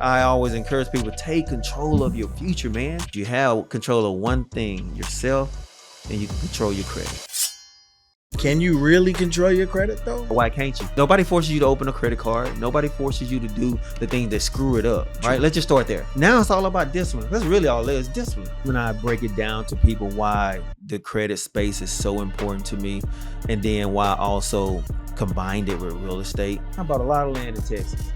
I always encourage people to take control of your future, man. You have control of one thing, yourself, and you can control your credit. Can you really control your credit though? Why can't you? Nobody forces you to open a credit card. Nobody forces you to do the things that screw it up, right? Let's just start there. Now it's all about discipline. That's really all it is, discipline. When I break it down to people why the credit space is so important to me, and then why I also combined it with real estate. I bought a lot of land in Texas.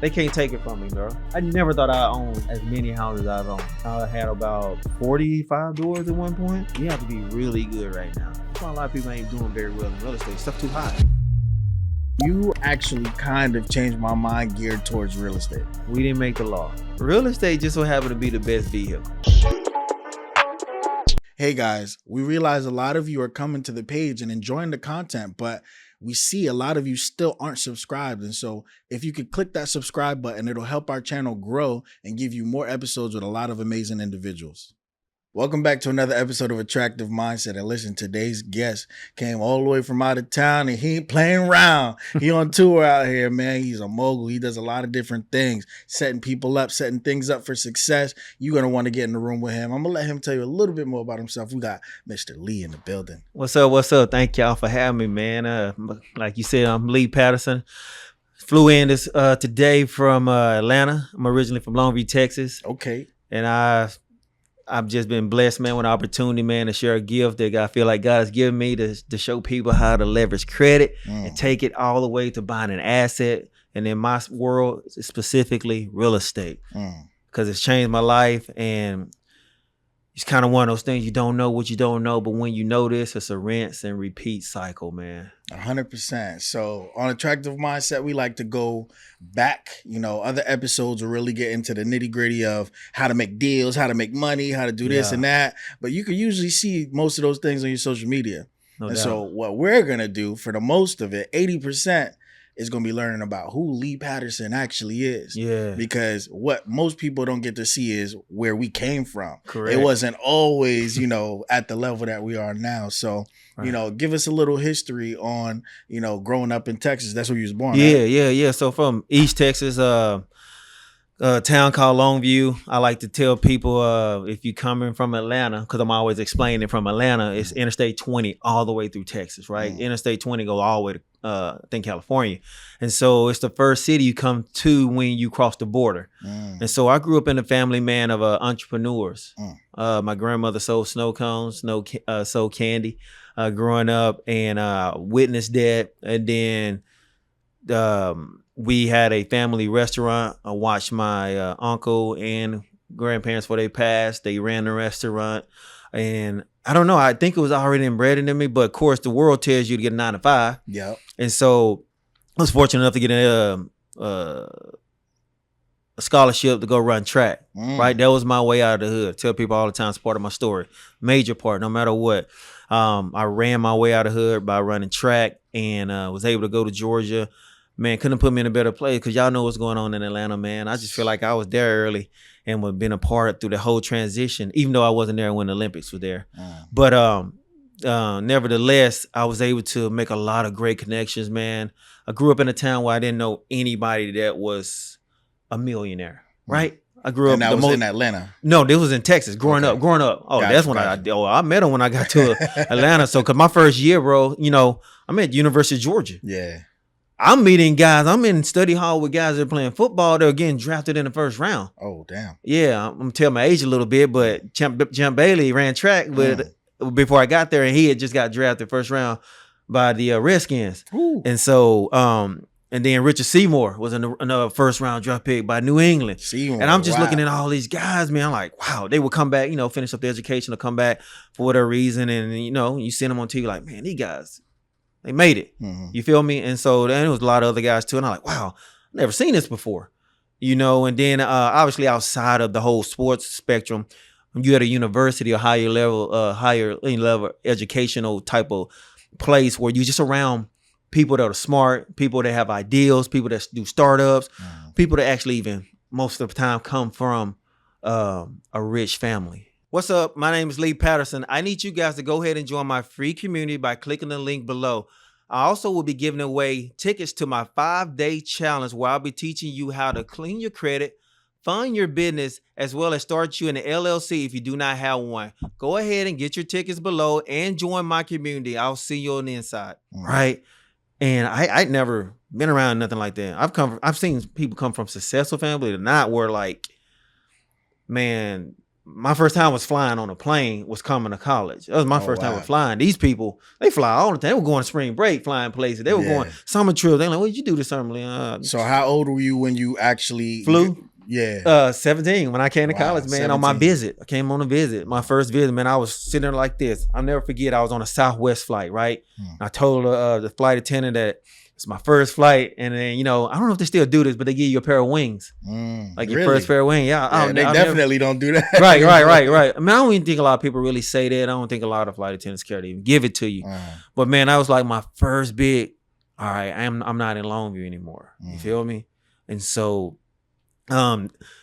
They can't take it from me, bro. I never thought I owned as many houses as I own. I had about 45 doors at one point. You have to be really good right now. That's why a lot of people ain't doing very well in real estate. Stuff too high. You actually kind of changed my mind geared towards real estate. We didn't make the law. Real estate just so happened to be the best vehicle. Hey guys, we realize a lot of you are coming to the page and enjoying the content, but we see a lot of you still aren't subscribed. And so if you could click that subscribe button, it'll help our channel grow and give you more episodes with a lot of amazing individuals. Welcome back to another episode of Attractive Mindset. And listen, today's guest came all the way from out of town and he ain't playing around. He on tour out here, man. He's a mogul. He does a lot of different things, setting people up, setting things up for success. You're going to want to get in the room with him. I'm going to let him tell you a little bit more about himself. We got Mr. Lee in the building. What's up? What's up? Thank y'all for having me, man. Like you said, I'm Lee Patterson. Flew in this today from Atlanta. I'm originally from Longview, Texas. Okay. And I've just been blessed, man, with an opportunity, man, to share a gift that I feel like God has given me to show people how to leverage credit and take it all the way to buying an asset. And in my world, specifically real estate, because it's changed my life. And it's kind of one of those things, you don't know what you don't know. But when you know this, it's a rinse and repeat cycle, man. 100%. So on Attractive Mindset, we like to go back. You know, other episodes will really get into the nitty gritty of how to make deals, how to make money, how to do this and that. But you can usually see most of those things on your social media. No and doubt. So what we're going to do for the most of it, 80%, is going to be learning about who Lee Patterson actually is. Yeah. Because what most people don't get to see is where we came from. Correct. It wasn't always, you know, at the level that we are now. So, right. You know, give us a little history on, you know, growing up in Texas. That's where you was born. Yeah, right? yeah. So from East Texas, a town called Longview. I like to tell people if you coming from Atlanta, because I'm always explaining from Atlanta, it's Interstate 20 all the way through Texas, right? Interstate 20 goes all the way to I think California. And so it's the first city you come to when you cross the border. And so I grew up in a family, man, of entrepreneurs. My grandmother sold snow cones, sold candy growing up, and witnessed that. And then we had a family restaurant. I watched my uncle and grandparents before they passed. They ran the restaurant. And I don't know, I think it was already embedded in me, but of course the world tells you to get a 9 to 5. Yeah. And so I was fortunate enough to get a scholarship to go run track, right? That was my way out of the hood. Tell people all the time, it's part of my story. Major part, no matter what. I ran my way out of the hood by running track and was able to go to Georgia. Man, couldn't put me in a better place because y'all know what's going on in Atlanta, man. I just feel like I was there early and would have been a part through the whole transition, even though I wasn't there when the Olympics were there. But nevertheless, I was able to make a lot of great connections, man. I grew up in a town where I didn't know anybody that was a millionaire, right? I grew up. And that was in Atlanta? No, this was in Texas. Growing up. Oh, gotcha, that's when I met him when I got to Atlanta. So, cause my first year, bro, you know, I'm at University of Georgia. Yeah. I'm meeting guys. I'm in study hall with guys that are playing football. They're getting drafted in the first round. Oh, damn. Yeah, I'm gonna tell my age a little bit, but Champ Bailey ran track before I got there, and he had just got drafted first round by the Redskins. Ooh. And so, and then Richard Seymour was another first round draft pick by New England. Seymour, and I'm just looking at all these guys, man. I'm like, wow, they would come back, you know, finish up their education or come back for whatever reason, and you know, you see them on TV, like, man, these guys. They made it. You feel me? And so then there was a lot of other guys too. And I'm like, wow, never seen this before. You know, and then obviously outside of the whole sports spectrum, when you at a university or higher level educational type of place where you just around people that are smart, people that have ideals, people that do startups, people that actually even most of the time come from a rich family. What's up? My name is Lee Patterson. I need you guys to go ahead and join my free community by clicking the link below. I also will be giving away tickets to my 5-day challenge where I'll be teaching you how to clean your credit, fund your business as well as start you in an LLC if you do not have one. Go ahead and get your tickets below and join my community. I'll see you on the inside, right? And I'd never been around nothing like that. I've seen people come from successful family to not where like, man, my first time was flying on a plane was coming to college. That was my first time with flying. These people, they fly all the time. They were going to spring break, flying places. They were going summer trips. They're like, what did you do this summer? So how old were you when you actually flew? 17 when I came to college, man, 17. On my visit. I came on a visit. My first visit, man, I was sitting there like this. I'll never forget, I was on a Southwest flight, right? I told the flight attendant that it's my first flight. And then, I don't know if they still do this, but they give you a pair of wings. Like your first pair of wings. Yeah, they definitely don't do that. Right. I mean, I don't even think a lot of people really say that. I don't think a lot of flight attendants care to even give it to you. But man, that was like my first big, all right, I'm not in Longview anymore. You feel me? And so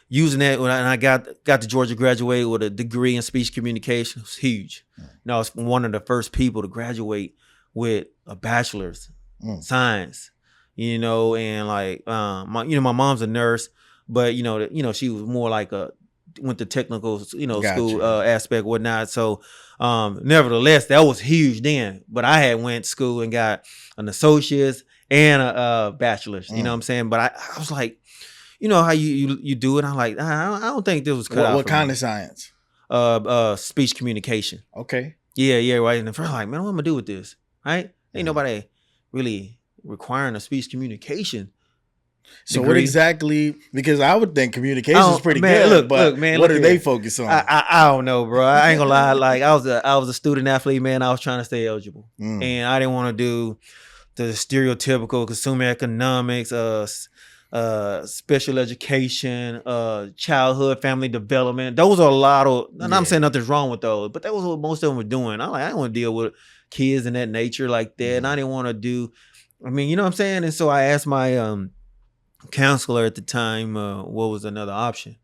using that, when I got to Georgia, graduated with a degree in speech communication. It was huge. I was one of the first people to graduate with a bachelor's science. And like my mom's a nurse, but she was more like went to technical school aspect whatnot. So nevertheless, that was huge then. But I had went to school and got an associate's and a bachelor's. You know what I'm saying? But I was like, how you do it. I'm like, I don't think this was cut out. What kind of science? Speech communication. Okay. Yeah, right. And the first, like, man, what am I gonna do with this? Right? Ain't nobody really requiring a speech communication. So what exactly? Because I would think communication is pretty good. Look, man, what do they focus on? I don't know, bro. I ain't gonna lie. Like I was a student athlete, man. I was trying to stay eligible, and I didn't want to do the stereotypical consumer economics, special education, childhood, family development. Those are a lot of, and I'm saying nothing's wrong with those, but that was what most of them were doing. I didn't want to deal with kids in that nature like that. And I didn't want to do, I mean, you know what I'm saying? And so I asked my counselor at the time, what was another option?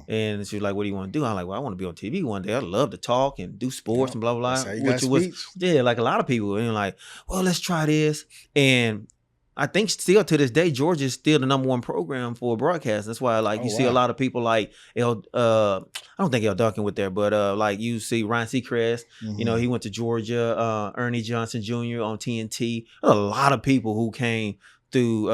And she was like, what do you want to do? I'm like, well, I want to be on TV one day. I'd love to talk and do sports and blah, blah, blah. Which was, like a lot of people. And like, well, let's try this. And I think still to this day, Georgia is still the #1 program for broadcast. That's why, like, you see a lot of people like I don't think L. Duncan went there, but like you see Ryan Seacrest, he went to Georgia. Ernie Johnson Jr. on TNT. A lot of people who came through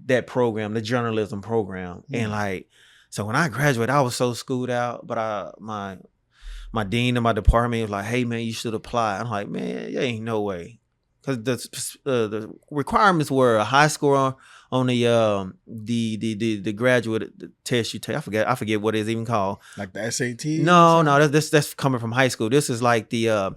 that program, the journalism program, and like, so when I graduated, I was so schooled out, but my dean in my department was like, "Hey man, you should apply." I'm like, "Man, there ain't no way." Because the requirements were a high score on the graduate test you take. I forget what it's even called. Like the SAT? No, that's coming from high school. This is like the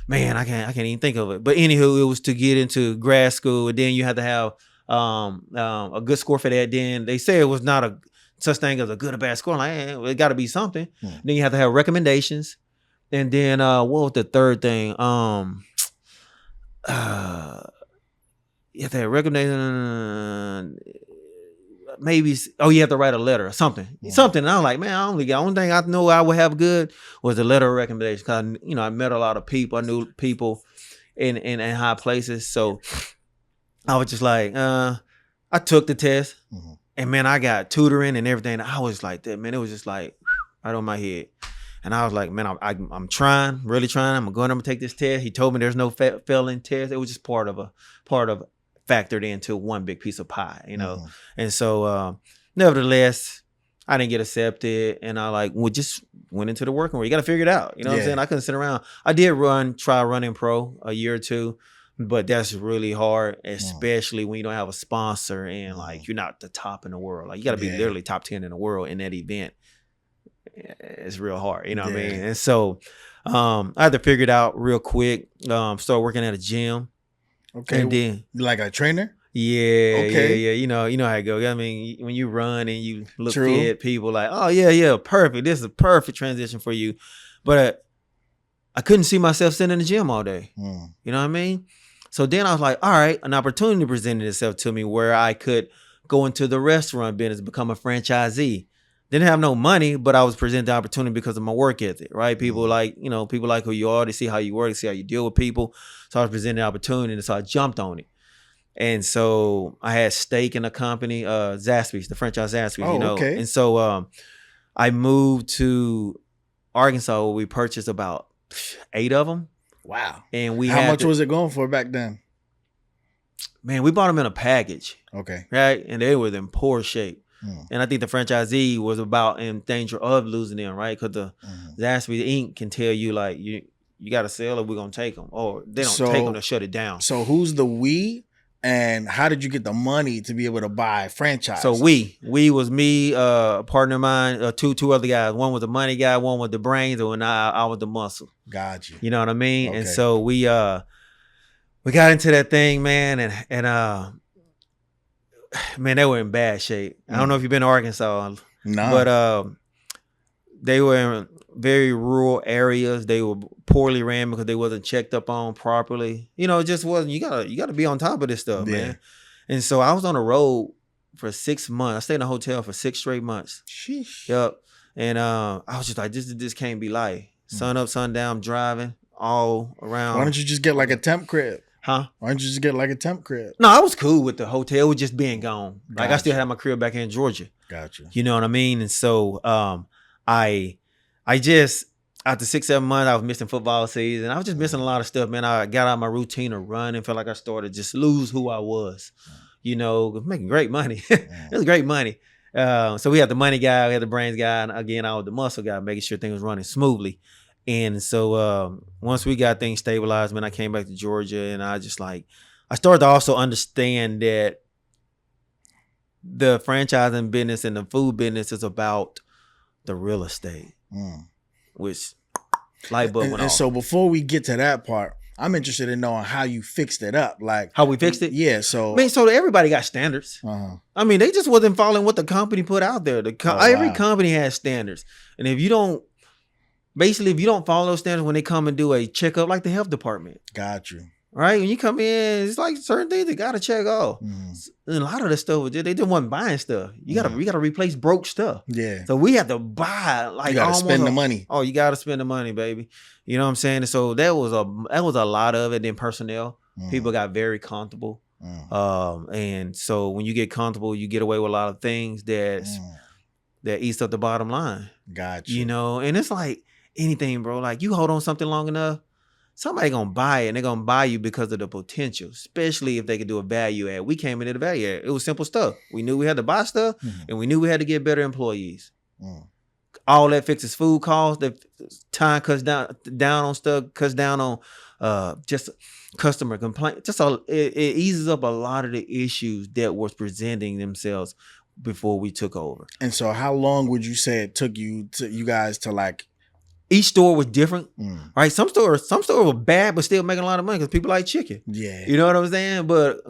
man, I can't even think of it. But anywho, it was to get into grad school, and then you had to have a good score for that. Then they say it was not a such thing as a good or bad score. I'm like, it got to be something. Then you have to have recommendations, and then what was the third thing? You have to have recognition, maybe, you have to write a letter or something. And I'm like, man, the only thing I know I would have good was a letter of recommendation. Cause I met a lot of people. I knew people in high places. So I was just like, I took the test and man, I got tutoring and everything. I was like that, man. It was just like right on my head. And I was like, man, I'm trying, really trying. I'm going to take this test. He told me there's no failing test. It was just part of factored into one big piece of pie, And so, nevertheless, I didn't get accepted. And I just went into the working world. You got to figure it out. You know what I'm saying? I couldn't sit around. I did try running pro a year or two, but that's really hard, especially when you don't have a sponsor and like you're not the top in the world. Like you got to be literally top 10 in the world in that event. It's real hard, you know what I mean? And so I had to figure it out real quick. Started working at a gym. Okay. And then, like a trainer? Yeah. Okay. Yeah. You know how it goes. I mean, when you run and you look fit, people like, oh yeah, perfect. This is a perfect transition for you. But I couldn't see myself sitting in the gym all day. You know what I mean? So then I was like, all right, an opportunity presented itself to me where I could go into the restaurant business, become a franchisee. Didn't have no money, but I was presented the opportunity because of my work ethic, right? People like who you are. They see how you work, they see how you deal with people. So I was presented the opportunity, and so I jumped on it. And so I had stake in a company, Zaxby's, the franchise Zaxby's, Oh, okay. And so I moved to Arkansas where we purchased about 8 of them. Wow. And we How much was it going for back then? Man, we bought them in a package. Okay. Right? And they were in poor shape. Mm. And I think the franchisee was about in danger of losing them, right? Because the Zaxby Inc. can tell you, like, you got to sell or we're going to take them. Or they don't take them to shut it down. So who's the we? And how did you get the money to be able to buy franchise? So we was me, a partner of mine, two other guys. One was the money guy, one was the brains, and I was the muscle. Got you. You know what I mean? Okay. And so we got into that thing, man, and man, they were in bad shape. I don't know if you've been to Arkansas. No. But they were in very rural areas. They were poorly ran because they wasn't checked up on properly. It just wasn't. You gotta be on top of this stuff, man. And so I was on the road for 6 months. I stayed in a hotel for 6 straight months. Sheesh. Yep. And I was just like, this can't be life. Sun up, sun down, driving all around. Why don't you just get like a temp crib? Huh? Why don't you just get like a temp crib? No, I was cool with the hotel. It was just being gone. Like Gotcha. I still had my crib back here in Georgia. Gotcha. You know what I mean? And so I just, after 6-7 months, I was missing football season. I was just missing a lot of stuff, man. I got out of my routine of running. Felt like I started to just lose who I was. Making great money. It was great money. So we had the money guy, we had the brains guy, and again, I was the muscle guy, making sure things was running smoothly. And so once we got things stabilized, man, I came back to Georgia, and I started to also understand that the franchising business and the food business is about the real estate, which light bulb went off. And so before we get to that part, I'm interested in knowing how you fixed it up. Like how we fixed it? Yeah. So so everybody got standards. I mean, they just wasn't following what the company put out there. Every company has standards. And if you don't follow those standards when they come and do a checkup, like the health department. Got you. Right? When you come in, it's like certain things they gotta check off. And a lot of the stuff they just wasn't buying stuff. You gotta replace broke stuff. Yeah. So we had to buy like you gotta spend the money. Oh, you gotta spend the money, baby. You know what I'm saying? And so that was a lot of it. Then personnel. People got very comfortable. And so when you get comfortable, you get away with a lot of things that eats up the bottom line. Got you. And it's like anything, bro. Like you hold on something long enough, somebody gonna buy it, and they're gonna buy you because of the potential, especially if they could do a value add. We came into the value add. It was simple stuff. We knew we had to buy stuff, and we knew we had to get better employees. All that fixes food costs. The time cuts down on stuff, cuts down on just customer complaint. It eases up a lot of the issues that was presenting themselves before we took over. And so, how long would you say it took you guys to like? Each store was different, right? Some stores were bad, but still making a lot of money because people like chicken. Yeah, you know what I'm saying. But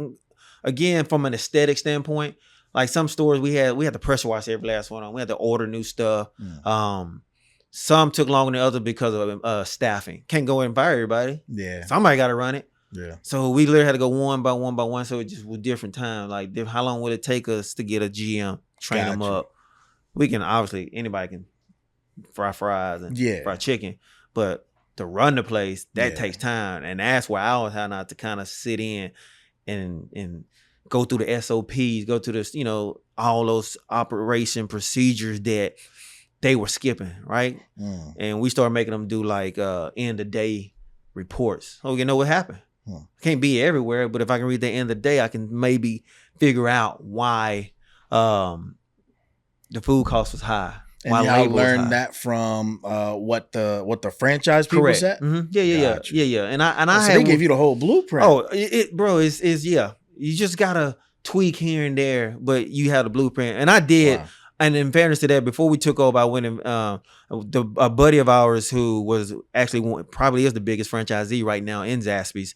again, from an aesthetic standpoint, like some stores we had to pressure wash every last one on. We had to order new stuff. Some took longer than others because of staffing. Can't go in and fire everybody. Yeah, somebody got to run it. Yeah. So we literally had to go one by one. So it just was different time. Like how long would it take us to get a GM, train them up? We can obviously anybody can fry fries and fry chicken, but to run the place that takes time, and that's where I was having to kind of sit in and go through the SOPs, go through this, all those operation procedures that they were skipping, right? And we started making them do like end of day reports. So you know what happened. I can't be everywhere, but if I can read the end of the day, I can maybe figure out why the food cost was high. And y'all learned that from what the franchise people said. Yeah. And I they gave you the whole blueprint. Oh, bro, it's you just gotta tweak here and there, but you have the blueprint. And I did. Wow. And in fairness to that, before we took over, I went and a buddy of ours who was actually probably is the biggest franchisee right now in Zaxby's.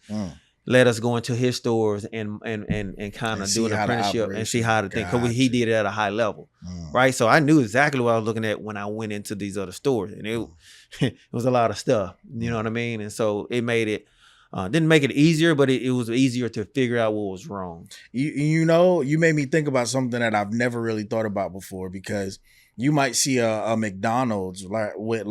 Let us go into his stores and kind of do an apprenticeship and see how to think, because he did it at a high level, right? So I knew exactly what I was looking at when I went into these other stores, and it was a lot of stuff, you know what I mean? And so it made it didn't make it easier, but it was easier to figure out what was wrong. You made me think about something that I've never really thought about before, because you might see a McDonald's with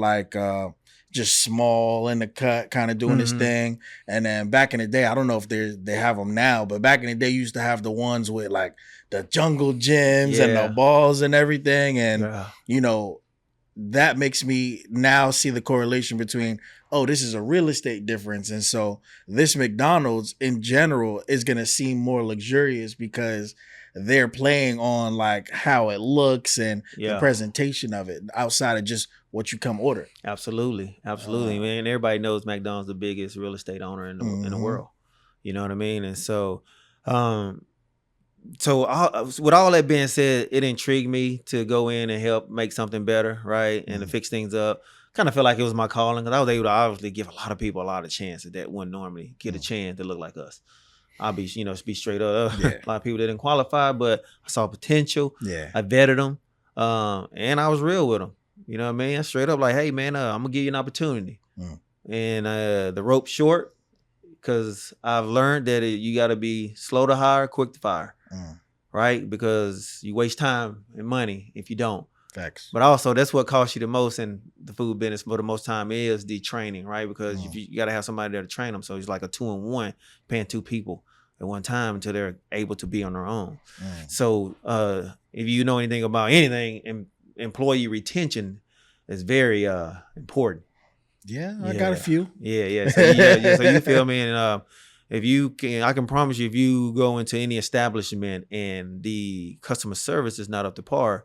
just small in the cut, kind of doing his thing. And then back in the day, I don't know if they have them now, but back in the day, you used to have the ones with like the jungle gyms and the balls and everything. And, you know, that makes me now see the correlation between, oh, this is a real estate difference. And so this McDonald's in general is going to seem more luxurious because they're playing on like how it looks and the presentation of it outside of just what you come order. Absolutely. Man, everybody knows McDonald's the biggest real estate owner in the world. You know what I mean? And so, with all that being said, it intrigued me to go in and help make something better, right? And to fix things up. Kind of felt like it was my calling because I was able to obviously give a lot of people a lot of chances that wouldn't normally get a chance to look like us. I'll be, be straight up. A lot of people didn't qualify, but I saw potential. Yeah. I vetted them. And I was real with them. You know what I mean? Straight up like, hey, man, I'm going to give you an opportunity. And the rope's short because I've learned that you got to be slow to hire, quick to fire. Right? Because you waste time and money if you don't. Facts. But also, that's what costs you the most in the food business for the most time is the training, right? Because you got to have somebody there to train them. So it's like a 2-in-1, paying 2 people at one time until they're able to be on their own. So if you know anything about anything, employee retention is very important. Yeah, I got a few. Yeah. So you feel me? And if you can, I can promise you, if you go into any establishment and the customer service is not up to par,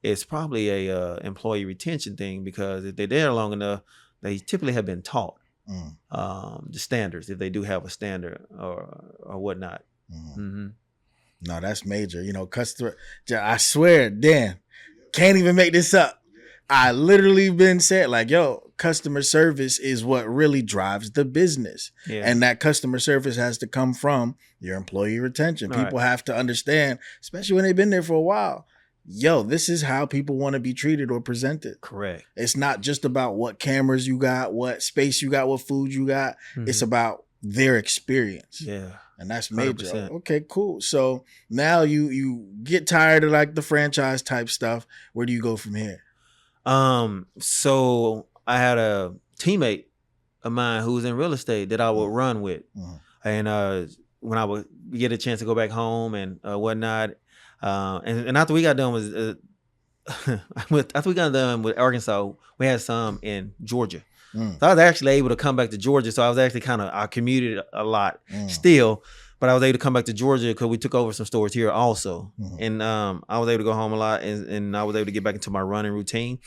it's probably a employee retention thing because if they're there long enough, they typically have been taught the standards if they do have a standard or whatnot. No, that's major. You know, customer. I swear, Dan, can't even make this up. I literally been said like, yo, customer service is what really drives the business. And that customer service has to come from your employee retention. People have to understand, especially when they've been there for a while. Yo, this is how people want to be treated or presented. Correct. It's not just about what cameras you got, what space you got, what food you got. It's about their experience. Yeah. And that's major. 100%. Okay, cool. So now you get tired of like the franchise type stuff. Where do you go from here? So I had a teammate of mine who was in real estate that I would run with. And when I would get a chance to go back home and whatnot, and after we got done with Arkansas, we had some in Georgia. So I was actually able to come back to Georgia. So I was actually I commuted a lot still, but I was able to come back to Georgia because we took over some stores here also. And I was able to go home a lot and I was able to get back into my running routine.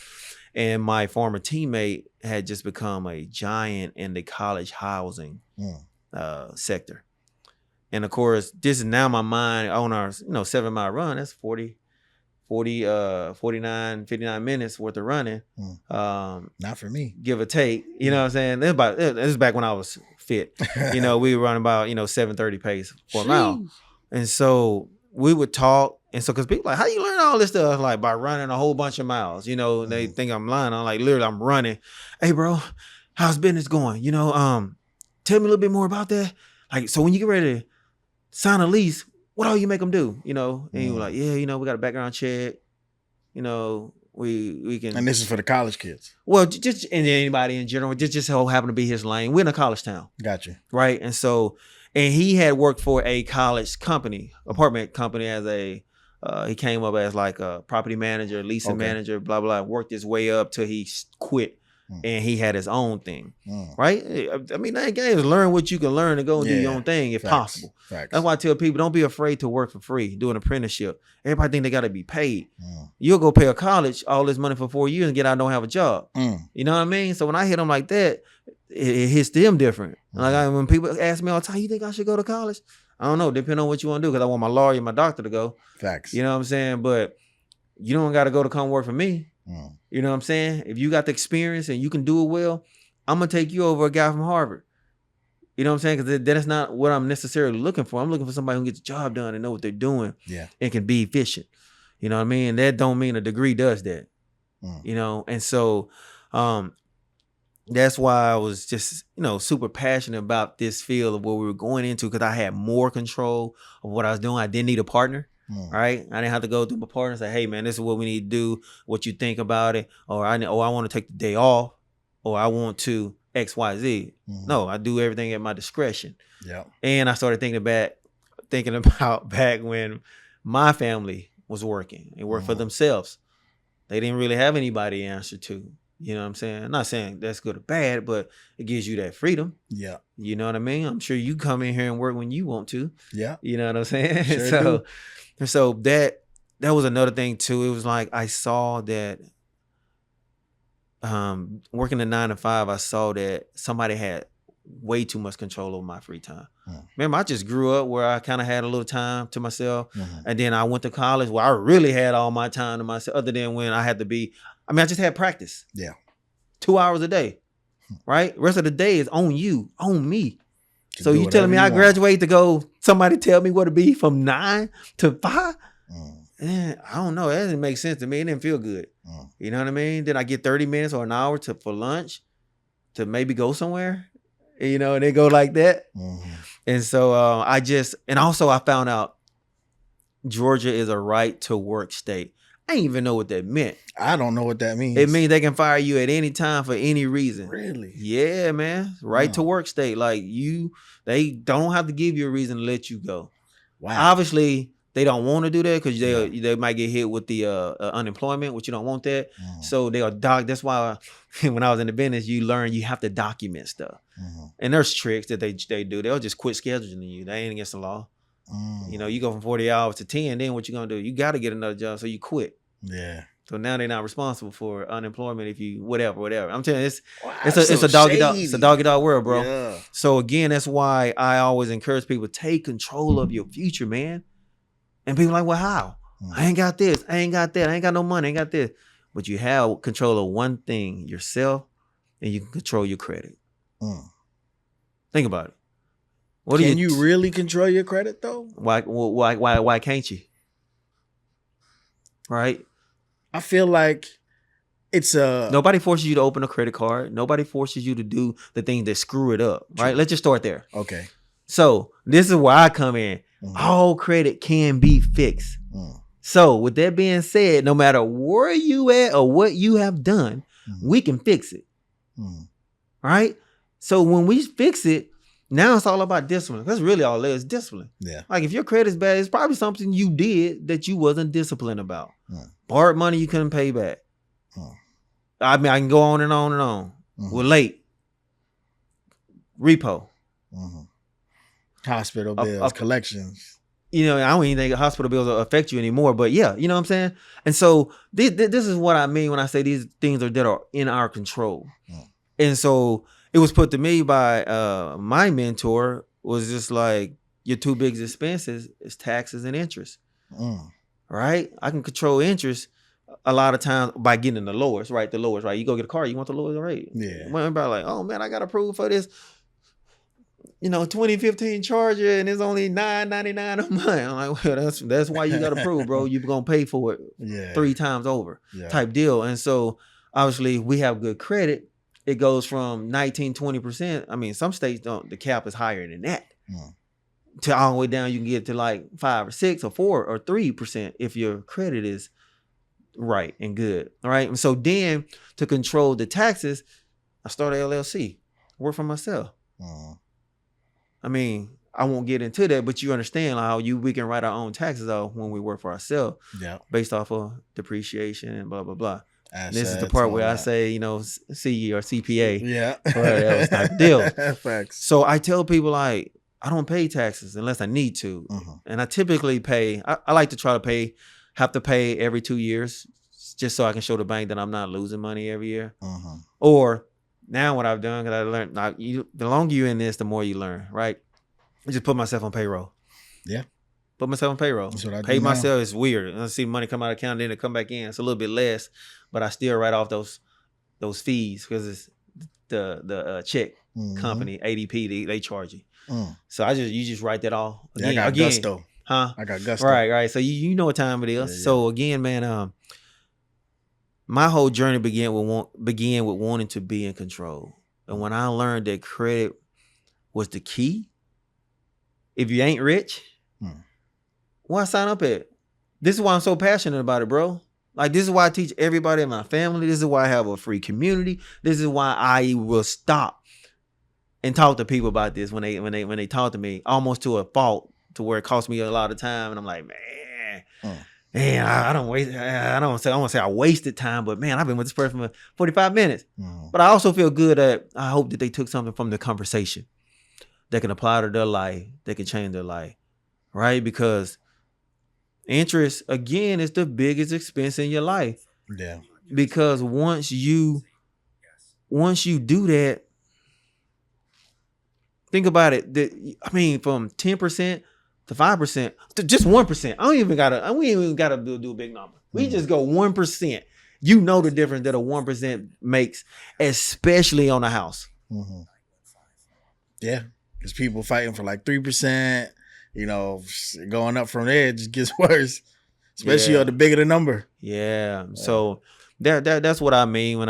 And my former teammate had just become a giant in the college housing sector. And of course, this is now my mind on our 7-mile run. That's 49, 59 minutes worth of running. Not for me. Give or take. You know what I'm saying? This is back when I was fit. We were running about 7:30 pace for a mile. And so we would talk. And so because people like, how you learn all this stuff? Like by running a whole bunch of miles. They think I'm lying. I'm like, literally, I'm running. Hey, bro, how's business going? Tell me a little bit more about that. Like, so when you get ready to sign a lease, what all you make them do? And you were like, yeah, we got a background check. We can. And this is for the college kids. Well, just and anybody in general, just so happen to be his lane. We're in a college town. Gotcha. Right. And so, and he had worked for a college company, apartment company as he came up as like a property manager, leasing manager, blah, blah, worked his way up till he quit. And he had his own thing, right? I mean, that game is learn what you can learn and go and do your own thing if possible. That's why I tell people, don't be afraid to work for free, do an apprenticeship. Everybody think they got to be paid. You'll go pay a college all this money for 4 years and get out and don't have a job. You know what I mean? So when I hit them like that, it hits them different. Like when people ask me all the time, you think I should go to college? I don't know, depending on what you want to do, because I want my lawyer and my doctor to go. Facts. You know what I'm saying? But you don't got to go to come work for me. You know what I'm saying? If you got the experience and you can do it well, I'm going to take you over a guy from Harvard. You know what I'm saying? Because that's not what I'm necessarily looking for. I'm looking for somebody who gets the job done and know what they're doing and can be efficient. You know what I mean? That don't mean a degree does that. And so that's why I was just, super passionate about this field of what we were going into because I had more control of what I was doing. I didn't need a partner. Right? I didn't have to go through my partner and say, hey man, this is what we need to do, what you think about it, or I want to take the day off. or I want to XYZ. No, I do everything at my discretion. Yeah. And I started thinking about back when my family was working and worked for themselves. They didn't really have anybody to answer to. You know what I'm saying? I'm not saying that's good or bad, but it gives you that freedom. Yeah. You know what I mean? I'm sure you come in here and work when you want to. Yeah. You know what I'm saying? Sure So that was another thing too. It was like I saw that working a 9 to 5, I saw that somebody had way too much control over my free time. Remember, I just grew up where I kind of had a little time to myself. And then I went to college where I really had all my time to myself, other than when I had to be, I just had practice. Yeah. 2 hours a day, right? Rest of the day is on you, on me. So you telling me I graduate to go, somebody tell me what to be from 9 to 5? I don't know. That didn't make sense to me. It didn't feel good. You know what I mean? Then I get 30 minutes or an hour for lunch to maybe go somewhere, and they go like that. And so also I found out Georgia is a right to work state. I didn't even know what that meant. I don't know what that means. It means they can fire you at any time for any reason. Really? Yeah, man. Right to work state. Like they don't have to give you a reason to let you go. Wow. Obviously, they don't want to do that because they might get hit with the unemployment, which you don't want that. So they'll that's why when I was in the business, you learn you have to document stuff. And there's tricks that they do. They'll just quit scheduling you. That ain't against the law. You go from 40 hours to 10, then what you gonna do? You got to get another job, so you quit. Yeah. So now they're not responsible for unemployment if you whatever. I'm telling you, it's a doggy dog world, bro. Yeah. So again, that's why I always encourage people, take control of your future, man. And people are like, well, how? I ain't got this, I ain't got that, I ain't got no money, I ain't got this. But you have control of one thing, yourself, and you can control your credit. Think about it. Can you really control your credit though? Why can't you? Right? I feel like nobody forces you to open a credit card. Nobody forces you to do the things that screw it up. Right? True. Let's just start there. Okay. So this is where I come in. All credit can be fixed. So with that being said, no matter where you at or what you have done, we can fix it. Right? So when we fix it, now it's all about discipline. That's really all it is, discipline. Yeah. Like if your credit's bad, it's probably something you did that you wasn't disciplined about. Borrowed money you couldn't pay back. I can go on and on and on. We're late. Repo. Hospital bills, collections. I don't even think hospital bills will affect you anymore, but yeah, you know what I'm saying? And so this is what I mean when I say these things that are in our control. And so it was put to me by my mentor, was just like, your two biggest expenses is taxes and interest. Right? I can control interest a lot of times by getting the lowest, right? The lowest, right? You go get a car, you want the lowest rate. Yeah. When everybody like, oh man, I got approved for this 2015 Charger and it's only $9.99 a month. I'm like, well, that's why you got approved, bro. You're gonna pay for it 3 times over, type deal. And so obviously we have good credit. It goes from 19-20%. I mean, some states don't. The cap is higher than that. To all the way down, you can get to like 5 or 6 or 4 or 3% if your credit is right and good. All right. And so then to control the taxes, I started LLC, work for myself. I mean, I won't get into that, but you understand how we can write our own taxes out when we work for ourselves, based off of depreciation and blah blah blah. This is the part where I say, C or CPA. Yeah, that was type of deal. Facts. So I tell people like, I don't pay taxes unless I need to, and I typically pay. I like to try to have to pay every 2 years, just so I can show the bank that I'm not losing money every year. Or now what I've done, because I learned, the longer you're in this, the more you learn, right? I just put myself on payroll. Yeah. Put myself on payroll. That's what I pay myself. It's weird. I see money come out of account, then it come back in. It's a little bit less, but I still write off those fees because it's the check company, ADP, they charge you. So you just write that off. Again, I got gusto. Huh? I got gusto. Right. So you know what time it is. Yeah. So again, man, my whole journey began with wanting to be in control. And when I learned that credit was the key, if you ain't rich, why sign up at? This is why I'm so passionate about it, bro. Like, this is why I teach everybody in my family. This is why I have a free community. This is why I will stop and talk to people about this when they talk to me, almost to a fault, to where it costs me a lot of time. And I'm like, man, I don't waste. I don't want to say I wasted time, but man, I've been with this person for 45 minutes. But I also feel good that I hope that they took something from the conversation that can apply to their life, that can change their life, right? Because interest, again, is the biggest expense in your life. Yeah. Because once you do that, think about it. From 10% to 5% to just 1%. We ain't even gotta do a big number. We just go 1%. You know the difference that a 1% makes, especially on a house. Mm-hmm. Yeah, because people fighting for like 3%. Going up from there, it just gets worse, especially on the bigger the number. Yeah. So that's what I mean when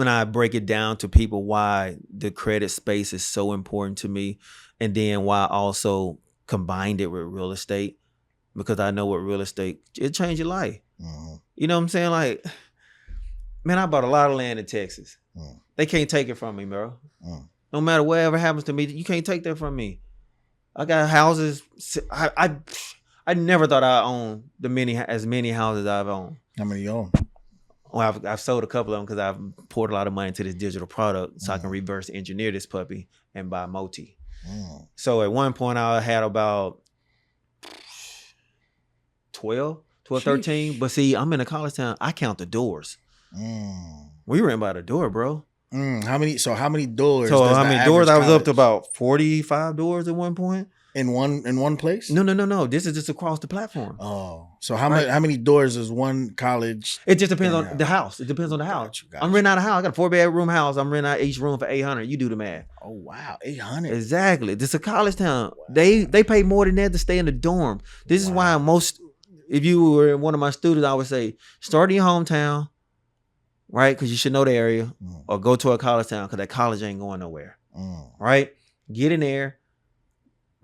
I break it down to people, why the credit space is so important to me, and then why I also combined it with real estate, because I know with real estate, it changed your life. Mm-hmm. You know what I'm saying? Like, man, I bought a lot of land in Texas. Mm. They can't take it from me, bro. Mm. No matter whatever happens to me, you can't take that from me. I got houses. I never thought I'd own as many houses I've owned. How many you own? Well, I've sold a couple of them because I've poured a lot of money into this digital product, so I can reverse engineer this puppy and buy multi. So at one point I had about 12, 13. But see, I'm in a college town. I count the doors. We rent by the door, bro. How many doors? So how many doors? I was up to about 45 doors at one point. In one place? No. This is just across the platform. Oh, so how many doors is one college? It just depends on the house. It depends on the house. Gotcha. I'm renting out a house. I got a 4-bedroom house. I'm renting out each room for $800. You do the math. Oh wow, $800. Exactly. This is a college town. Wow. They pay more than that to stay in the dorm. This is why if you were one of my students, I would say start in your hometown, right? Because you should know the area, or go to a college town because that college ain't going nowhere, right? Get in there.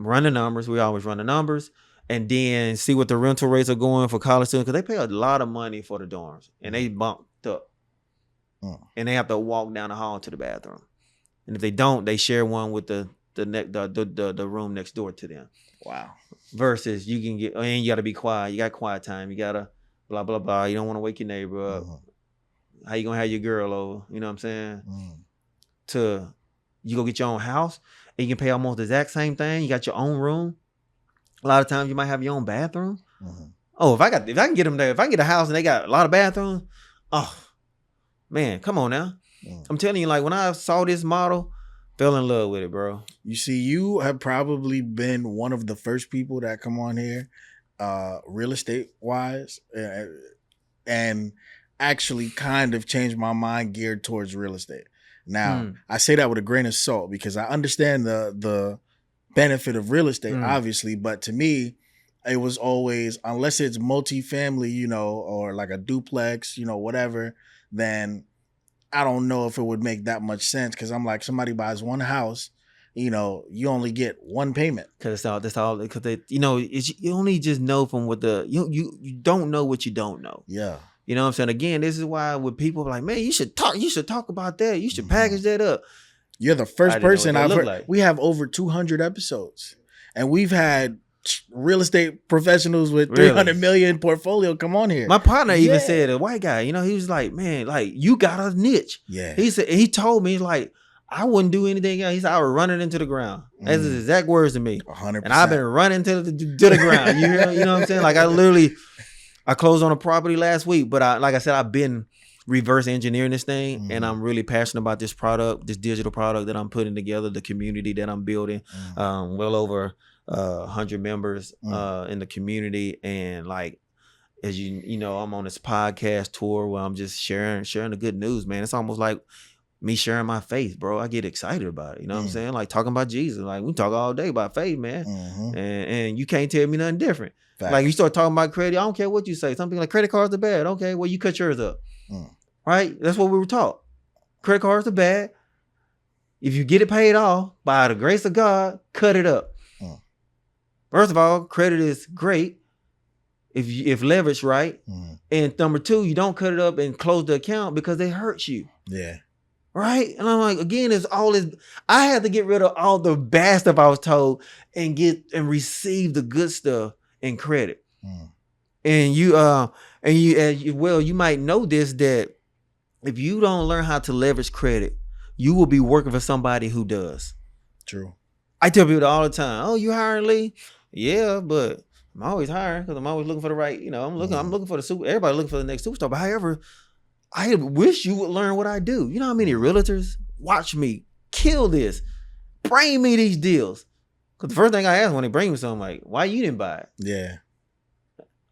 Run the numbers. We always run the numbers, and then see what the rental rates are going for college students, because they pay a lot of money for the dorms, and they bumped up, and they have to walk down the hall to the bathroom, and if they don't, they share one with the room next door to them. Wow. Versus you can get, and you got to be quiet. You got quiet time. You got to blah blah blah. You don't want to wake your neighbor up. How you gonna have your girl over? You know what I'm saying? To you go get your own house. And you can pay almost the exact same thing. You got your own room. A lot of times you might have your own bathroom. Oh, if I can get them there, if I can get a house and they got a lot of bathrooms, oh man, come on now. I'm telling you, like, when I saw this model, fell in love with it, bro. You see, you have probably been one of the first people that come on here, real estate wise, and actually kind of changed my mind geared towards real estate. Now, I say that with a grain of salt because I understand the benefit of real estate, obviously, but to me, it was always, unless it's multifamily, or like a duplex, whatever, then I don't know if it would make that much sense, because I'm like, somebody buys one house, you only get one payment. Because you only just know from what you don't know what you don't know. Yeah. You know what I'm saying? Again, this is why when people are like, man, you should talk about that. You should package that up. You're the first person I've heard. Like. We have over 200 episodes, and we've had real estate professionals with 300 million portfolio come on here. My partner even said, a white guy, he was like, man, like, you got a niche. Yeah. He told me, like, I wouldn't do anything else. He said, I would run it into the ground. That's his exact words to me. 100%. And I've been running to the ground. You know what I'm saying? Like, I closed on a property last week, but like I said, I've been reverse engineering this thing, and I'm really passionate about this product, this digital product that I'm putting together, the community that I'm building, well over 100 members in the community. And like, as I'm on this podcast tour where I'm just sharing the good news, man. It's almost like me sharing my faith, bro. I get excited about it. You know what I'm saying? Like, talking about Jesus. Like, we talk all day about faith, man. And you can't tell me nothing different. Fact. Like, you start talking about credit, I don't care what you say. Something like credit cards are bad. Okay, well, you cut yours up. Right? That's what we were taught. Credit cards are bad. If you get it paid off, by the grace of God, cut it up. First of all, credit is great. if leverage right. Mm. And number two, you don't cut it up and close the account because they hurt you. Yeah. Right? And I'm like, again, it's all this. I had to get rid of all the bad stuff I was told and receive the good stuff and credit. Mm. And you might know this, that if you don't learn how to leverage credit, you will be working for somebody who does. True. I tell people all the time, oh, you hiring Lee? Yeah, but I'm always hiring because I'm always looking for the right, I'm looking for the super, everybody looking for the next superstar. But however, I wish you would learn what I do. You know how many realtors watch me kill this, bring me these deals? Because the first thing I ask when they bring me something, like, why you didn't buy it? Yeah.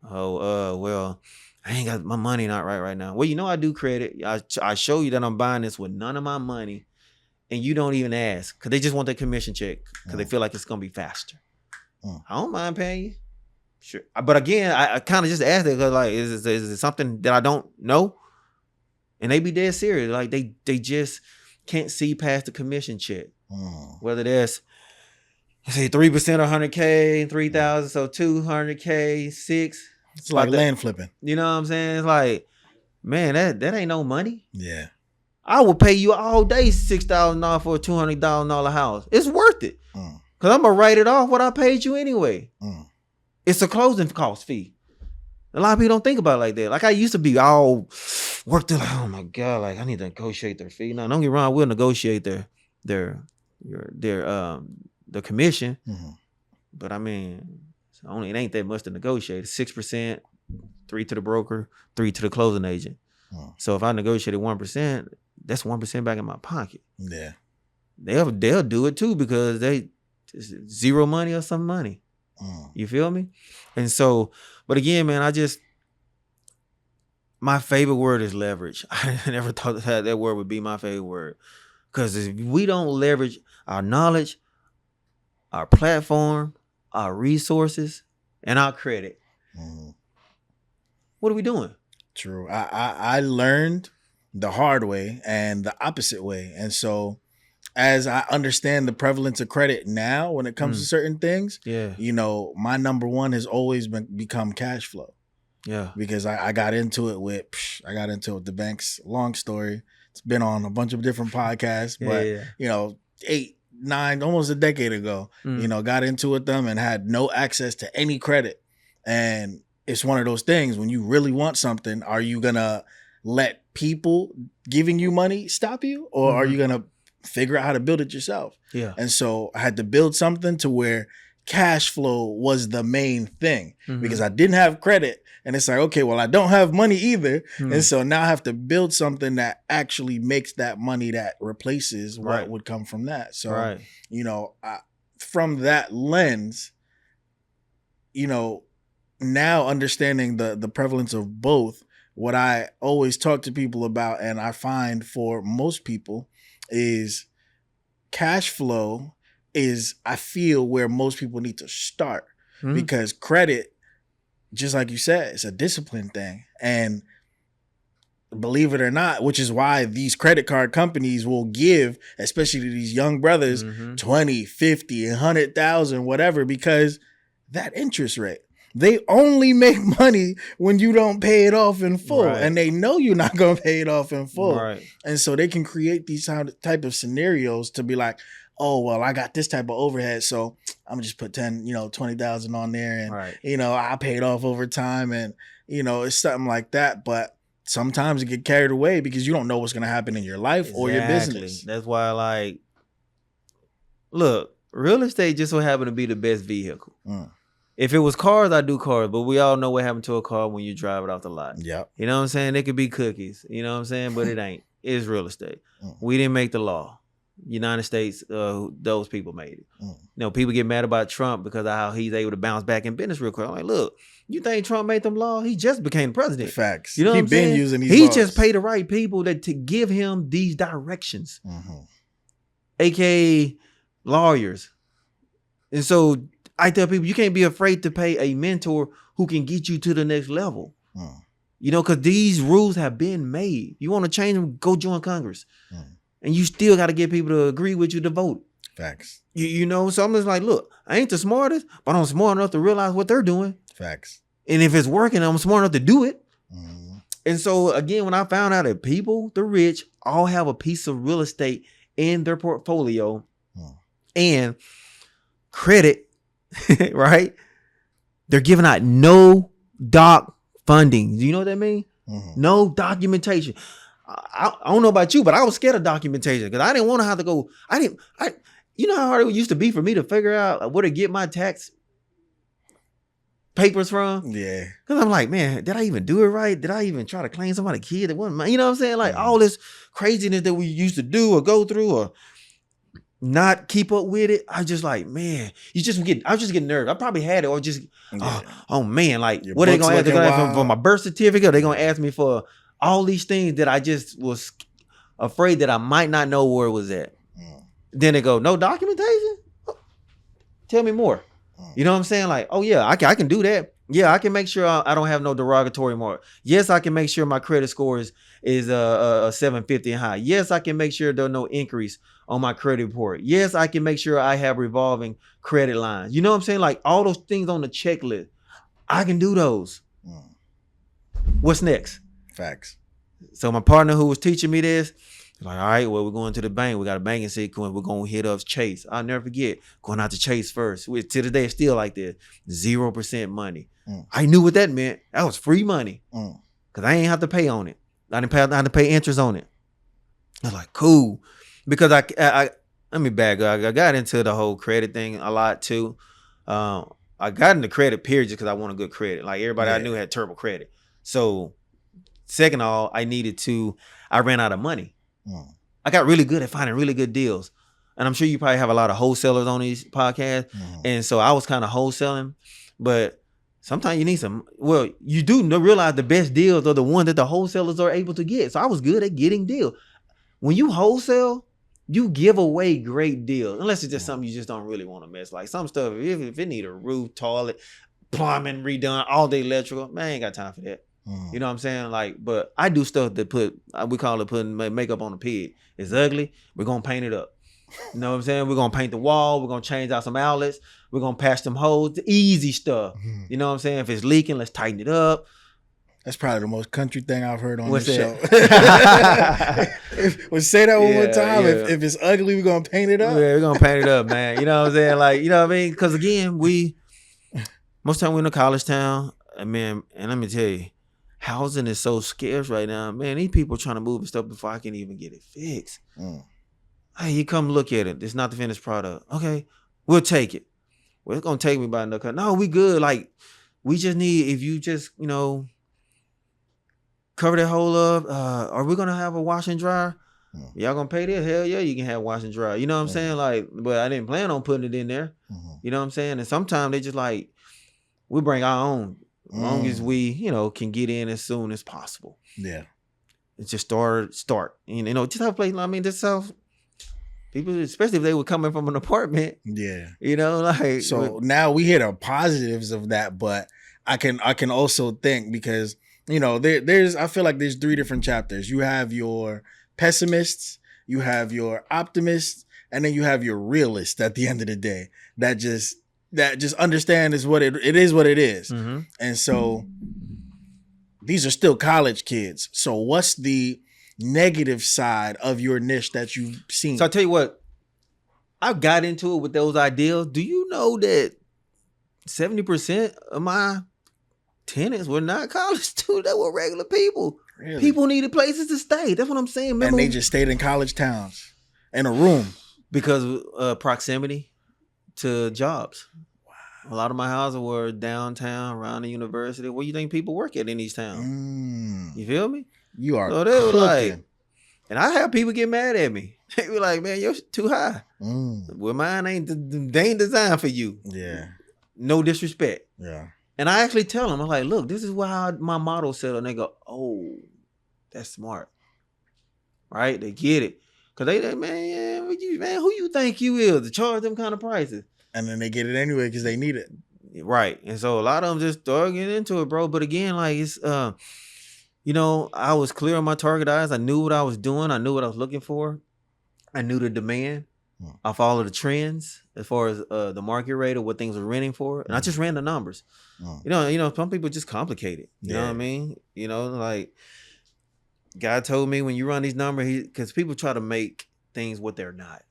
Oh, well, I ain't got my money not right now. Well, I do credit. I show you that I'm buying this with none of my money, and you don't even ask because they just want their commission check because they feel like it's gonna be faster. I don't mind paying you. Sure, but again, I kind of just asked it because, like, is it something that I don't know? And they be dead serious. Like they just can't see past the commission check. Whether that's, say, 3% of 100K, 3,000, so 200K, 6. It's like land flipping. You know what I'm saying? It's like, man, that ain't no money. Yeah. I will pay you all day $6,000 for a $200,000 house. It's worth it. Because I'm going to write it off what I paid you anyway. It's a closing cost fee. A lot of people don't think about it like that. Like, I used to be all worked like, oh my God, like, I need to negotiate their fee. No, don't get wrong, I will negotiate their commission. But I mean, it ain't that much to negotiate. 6%, 3 to the broker, 3 to the closing agent. So if I negotiated 1%, that's 1% back in my pocket. Yeah. They'll do it too because they zero money or some money. You feel me? And so, but again, man, my favorite word is leverage. I never thought that word would be my favorite word. Because if we don't leverage our knowledge, our platform, our resources, and our credit, what are we doing? True. I learned the hard way and the opposite way. And so as I understand the prevalence of credit now when it comes to certain things, my number one has always become cash flow. Yeah. Because I got into it with the banks. Long story. It's been on a bunch of different podcasts, but 8, 9, almost a decade ago, got into it with them and had no access to any credit. And it's one of those things, when you really want something, are you gonna let people giving you money stop you, or are you gonna figure out how to build it yourself? Yeah. And so I had to build something to where cash flow was the main thing because I didn't have credit. And it's like, okay, well, I don't have money either. And so now I have to build something that actually makes that money that replaces what would come from that. So, from that lens, now understanding the prevalence of both, what I always talk to people about, and I find for most people, is cash flow is, I feel, where most people need to start. Because credit, just like you said, it's a discipline thing. And believe it or not, which is why these credit card companies will give, especially to these young brothers, 20, 50, 100,000, whatever, because that interest rate. They only make money when you don't pay it off in full. Right. And they know you're not going to pay it off in full. Right. And so they can create these type of scenarios to be like, oh, well, I got this type of overhead, so I'm going to just put 10, 20,000 on there. And, I pay it off over time. And, it's something like that. But sometimes you get carried away because you don't know what's going to happen in your life or your business. That's why, look, real estate just so happened to be the best vehicle. If it was cars, I do cars, but we all know what happened to a car when you drive it off the lot. Yep. You know what I'm saying? It could be cookies, you know what I'm saying? But it ain't. It's real estate. We didn't make the law. United States, those people made it. People get mad about Trump because of how he's able to bounce back in business real quick. I'm like, look, you think Trump made them law? He just became president. Facts. You know what I'm saying? Using these he laws. just paid the right people to give him these directions, aka lawyers. And so I tell people, you can't be afraid to pay a mentor who can get you to the next level. Because these rules have been made. You want to change them, go join Congress. And you still got to get people to agree with you to vote. Facts. So I'm just like, look, I ain't the smartest, but I'm smart enough to realize what they're doing. Facts. And if it's working, I'm smart enough to do it. Mm. And so again, when I found out that people, the rich, all have a piece of real estate in their portfolio and credit, right? They're giving out no doc funding. Do you know what that means? Mm-hmm. No documentation. I don't know about you, but I was scared of documentation because I didn't want to have to go. You know how hard it used to be for me to figure out where to get my tax papers from? Yeah. Because I'm like, man, did I even do it right? Did I even try to claim somebody's kid that wasn't mine? You know what I'm saying? Like all this craziness that we used to do or go through or not keep up with it. I just like, man, I was just getting nervous. I probably had it or just, oh man, like Your what are they going to ask? They're going to ask wild. for my birth certificate? Or they going to ask me for all these things that I just was afraid that I might not know where it was at. Then they go, no documentation? Tell me more. You know what I'm saying? Like, oh yeah, I can do that. Yeah, I can make sure I don't have no derogatory mark. Yes, I can make sure my credit score is 750 and high. Yes, I can make sure there's no increase on my credit report. Yes, I can make sure I have revolving credit lines. You know what I'm saying? Like all those things on the checklist, I can do those. What's next? Facts. So my partner who was teaching me this, like, all right, well, we're going to the bank. We got a banking sequence. We're going to hit up Chase. I'll never forget going out to Chase first. To the day, it's still like this. 0% money. I knew what that meant. That was free money. Because I ain't have to pay on it. I didn't have to pay interest on it. I was like, cool. Because I let me back up. I got into the whole credit thing a lot too. I got into credit period just because I wanted good credit. Like everybody I knew had terrible credit. So second of all, I ran out of money. I got really good at finding really good deals. And I'm sure you probably have a lot of wholesalers on these podcasts. And so I was kind of wholesaling, but sometimes you need you do realize the best deals are the ones that the wholesalers are able to get. So I was good at getting deals. When you wholesale, you give away great deals, unless it's just something you just don't really want to mess. Like some stuff, if it need a roof, toilet, plumbing redone, all day electrical, man, I ain't got time for that. You know what I'm saying? Like, but I do stuff that we call it putting makeup on a pig. It's ugly. We're going to paint it up. You know what I'm saying? We're going to paint the wall. We're going to change out some outlets. We're going to patch them holes. The easy stuff. You know what I'm saying? If it's leaking, let's tighten it up. That's probably the most country thing I've heard on What's this that? show. Say that one more time. Yeah. If it's ugly, we're going to paint it up. Yeah, we're going to paint it up, man. You know what I'm saying? Like, you know what I mean? Because again, most time we're in a college town. Man, and let me tell you, housing is so scarce right now. Man, these people are trying to move and stuff before I can even get it fixed. Hey, you come look at it. It's not the finished product. Okay, we'll take it. Well, it's going to take me by another cut. No, we good. Like, we just need, if you just, cover that hole up, are we going to have a wash and dryer? Y'all going to pay this? Hell yeah, you can have wash and dryer. You know what I'm saying? Like, but I didn't plan on putting it in there. You know what I'm saying? And sometimes they just like, we bring our own. As long as we, can get in as soon as possible. Yeah. It's just start. Just have a place. I mean, this how people, especially if they were coming from an apartment. Yeah. Like. So now we hear the positives of that, but I can also think because, I feel like there's 3 different chapters. You have your pessimists, you have your optimists, and then you have your realists at the end of the day that just understand is what it is what it is. And so these are still college kids. So what's the negative side of your niche that you've seen? So I'll tell you what, I got into it with those ideals. Do you know that 70% of my tenants were not college students? They were regular people. Really? People needed places to stay. That's what I'm saying. Remember? And they just stayed in college towns in a room. Because of proximity to jobs. Wow. A lot of my houses were downtown around the university. Where you think people work at in these towns? You feel me? You are so they were like, and I have people get mad at me. They were like, man, you're too high. Well, mine they ain't designed for you. Yeah. No disrespect. Yeah. And I actually tell them, I'm like, look, this is how my model set up. And they go, oh, that's smart. Right? They get it. Cause they man, who you think you is to charge them kind of prices? And then they get it anyway because they need it. Right. And so a lot of them just start getting into it, bro. But again, like it's I was clear on my target eyes. I knew what I was doing. I knew what I was looking for. I knew the demand. I follow the trends as far as the market rate of what things are renting for, and I just ran the numbers. You know, some people just complicate it. You know what I mean? You know, like God told me when you run these numbers, because people try to make things what they're not.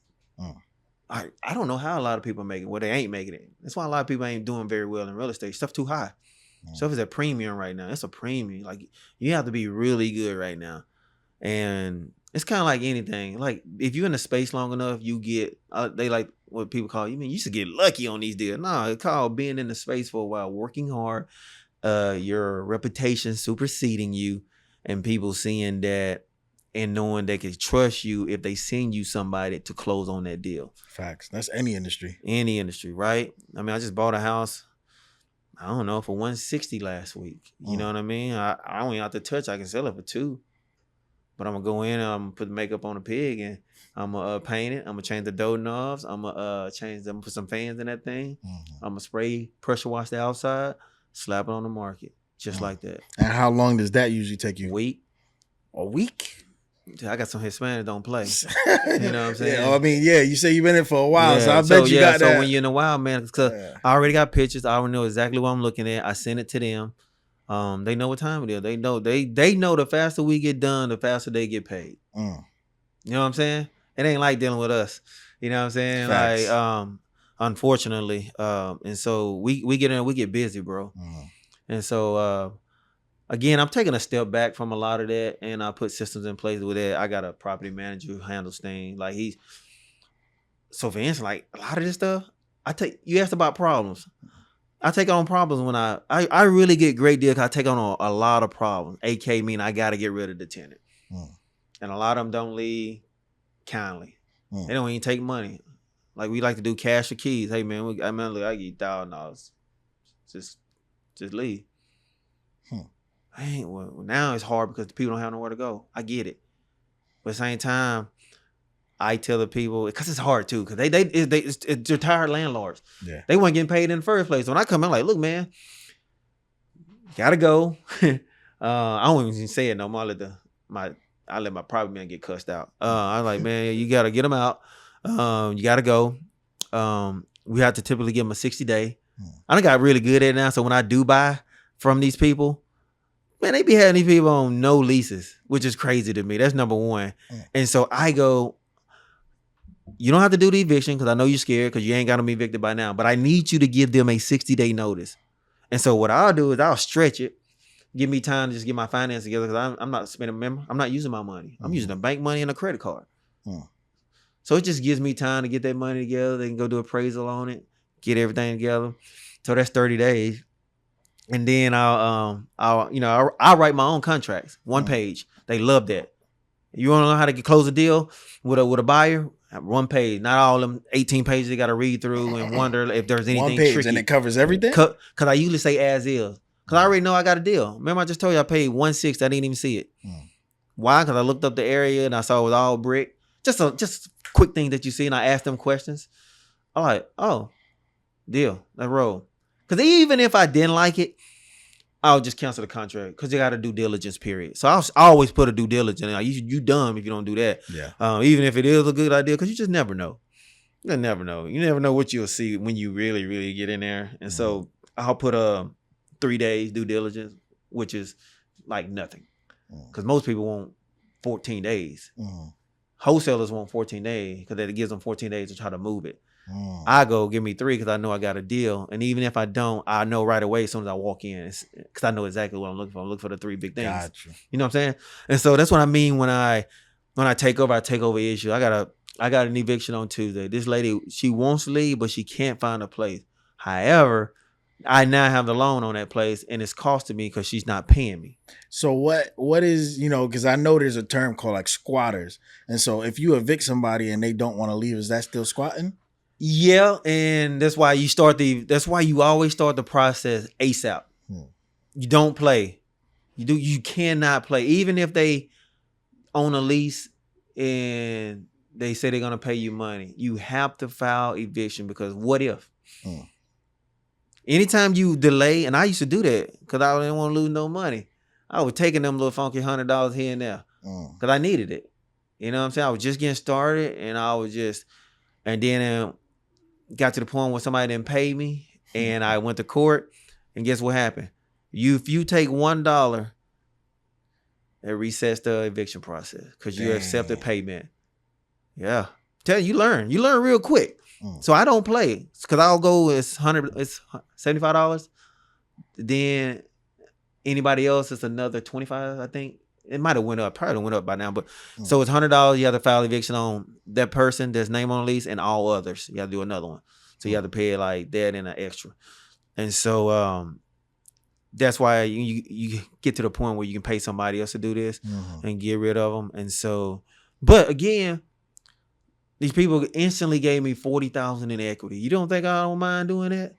I don't know how a lot of people make it where they ain't making it. That's why a lot of people ain't doing very well in real estate. Stuff too high. Stuff is at premium right now. It's a premium. Like you have to be really good right now. And it's kind of like anything. Like if you're in the space long enough, you get they like what people call you used to get lucky on these deals. No, it's called being in the space for a while, working hard, your reputation superseding you, and people seeing that and knowing they can trust you if they send you somebody to close on that deal. Facts. That's any industry. Any industry, right? I mean, I just bought a house, I don't know, for $160 last week. You know what I mean? I only have to touch. I can sell it for $2. But I'm going to go in and I'm going to put the makeup on the pig and I'm going to paint it. I'm going to change the door knobs. I'm going to change them, put some fans in that thing. I'm going to spray, pressure wash the outside, slap it on the market. Just like that. And how long does that usually take you? A week? I got some Hispanics don't play. You know what I'm saying? Yeah, I mean, you say you've been in it for a while, so I bet you got that. So when you're in a while, man, because I already got pictures. I already know exactly what I'm looking at. I send it to them. They know what time it is. They know the faster we get done, the faster they get paid. You know what I'm saying? It ain't like dealing with us. You know what I'm saying? Facts. Like, unfortunately. And so we get in, we get busy, bro. And so again, I'm taking a step back from a lot of that, and I put systems in place with that. I got a property manager who handles things. Like so for instance, like a lot of this stuff, you asked about problems. I take on problems when I really get great deals. I take on a lot of problems. AK mean I got to get rid of the tenant. And a lot of them don't leave kindly. They don't even take money. Like we like to do cash for keys. Hey man, I get $1,000. Just leave. Well, now it's hard because the people don't have nowhere to go. I get it. But at the same time, I tell the people, because it's hard too, because they're tired landlords. Yeah. They weren't getting paid in the first place. So when I come in, I'm like, look, man, gotta go. I don't even say it no more. I let my property man get cussed out. I'm like, man, you gotta get them out. You gotta go. We have to typically give them a 60-day. I done got really good at it now. So when I do buy from these people, man, they be having these people on no leases, which is crazy to me. That's number one. And so I go, you don't have to do the eviction because I know you're scared because you ain't got them evicted by now. But I need you to give them a 60-day notice. And so what I'll do is I'll stretch it, give me time to just get my finances together because I'm not spending, remember, I'm not using my money. I'm using the bank money and a credit card. So it just gives me time to get that money together. They can go do appraisal on it, get everything together. So that's 30 days. And then I'll write my own contracts, one page. They love that. You want to know how to close a deal with a buyer? One page, not all them 18 pages they got to read through and wonder if there's anything one page tricky. And it covers everything? Because I usually say as is. Because I already know I got a deal. Remember I just told you I paid $160. I didn't even see it. Why? Because I looked up the area and I saw it was all brick. Just quick thing that you see, and I asked them questions. I'm like, oh, deal. Let's roll. Because even if I didn't like it, I'll just cancel the contract because you got a due diligence period. So I always put a due diligence. You dumb if you don't do that. Yeah. Even if it is a good idea, because you just never know. You never know. You never know what you'll see when you really, really get in there. And so I'll put 3 days due diligence, which is like nothing. Because most people want 14 days. Wholesalers want 14 days because it gives them 14 days to try to move it. I go, give me 3 because I know I got a deal. And even if I don't, I know right away as soon as I walk in because I know exactly what I'm looking for. I'm looking for the 3 big things. Gotcha. You know what I'm saying? And so that's what I mean when I take over issue. I got an eviction on Tuesday. This lady, she wants to leave, but she can't find a place. However, I now have the loan on that place and it's costing me because she's not paying me. So what is, because I know there's a term called like squatters. And so if you evict somebody and they don't want to leave, is that still squatting? Yeah, and that's why you always start the process ASAP. You don't play. You cannot play. Even if they own a lease and they say they're gonna pay you money, you have to file eviction because what if? Anytime you delay, and I used to do that because I didn't want to lose no money. I was taking them little funky $100 here and there because I needed it. You know what I'm saying? I was just getting started and I was just. And then got to the point where somebody didn't pay me, and I went to court. And guess what happened? If you take $1, it resets the eviction process because you accepted payment. Yeah, tell you learn real quick. So I don't play because I'll go. It's $75. Then anybody else, it's another $25. I think it might have went up. Probably went up by now. But so it's $100. You have to file eviction on that person, there's name on the lease, and all others. You have to do another one. So you have to pay it like that and an extra. And so that's why you get to the point where you can pay somebody else to do this and get rid of them. And so, but again, these people instantly gave me $40,000 in equity. You don't think I don't mind doing that?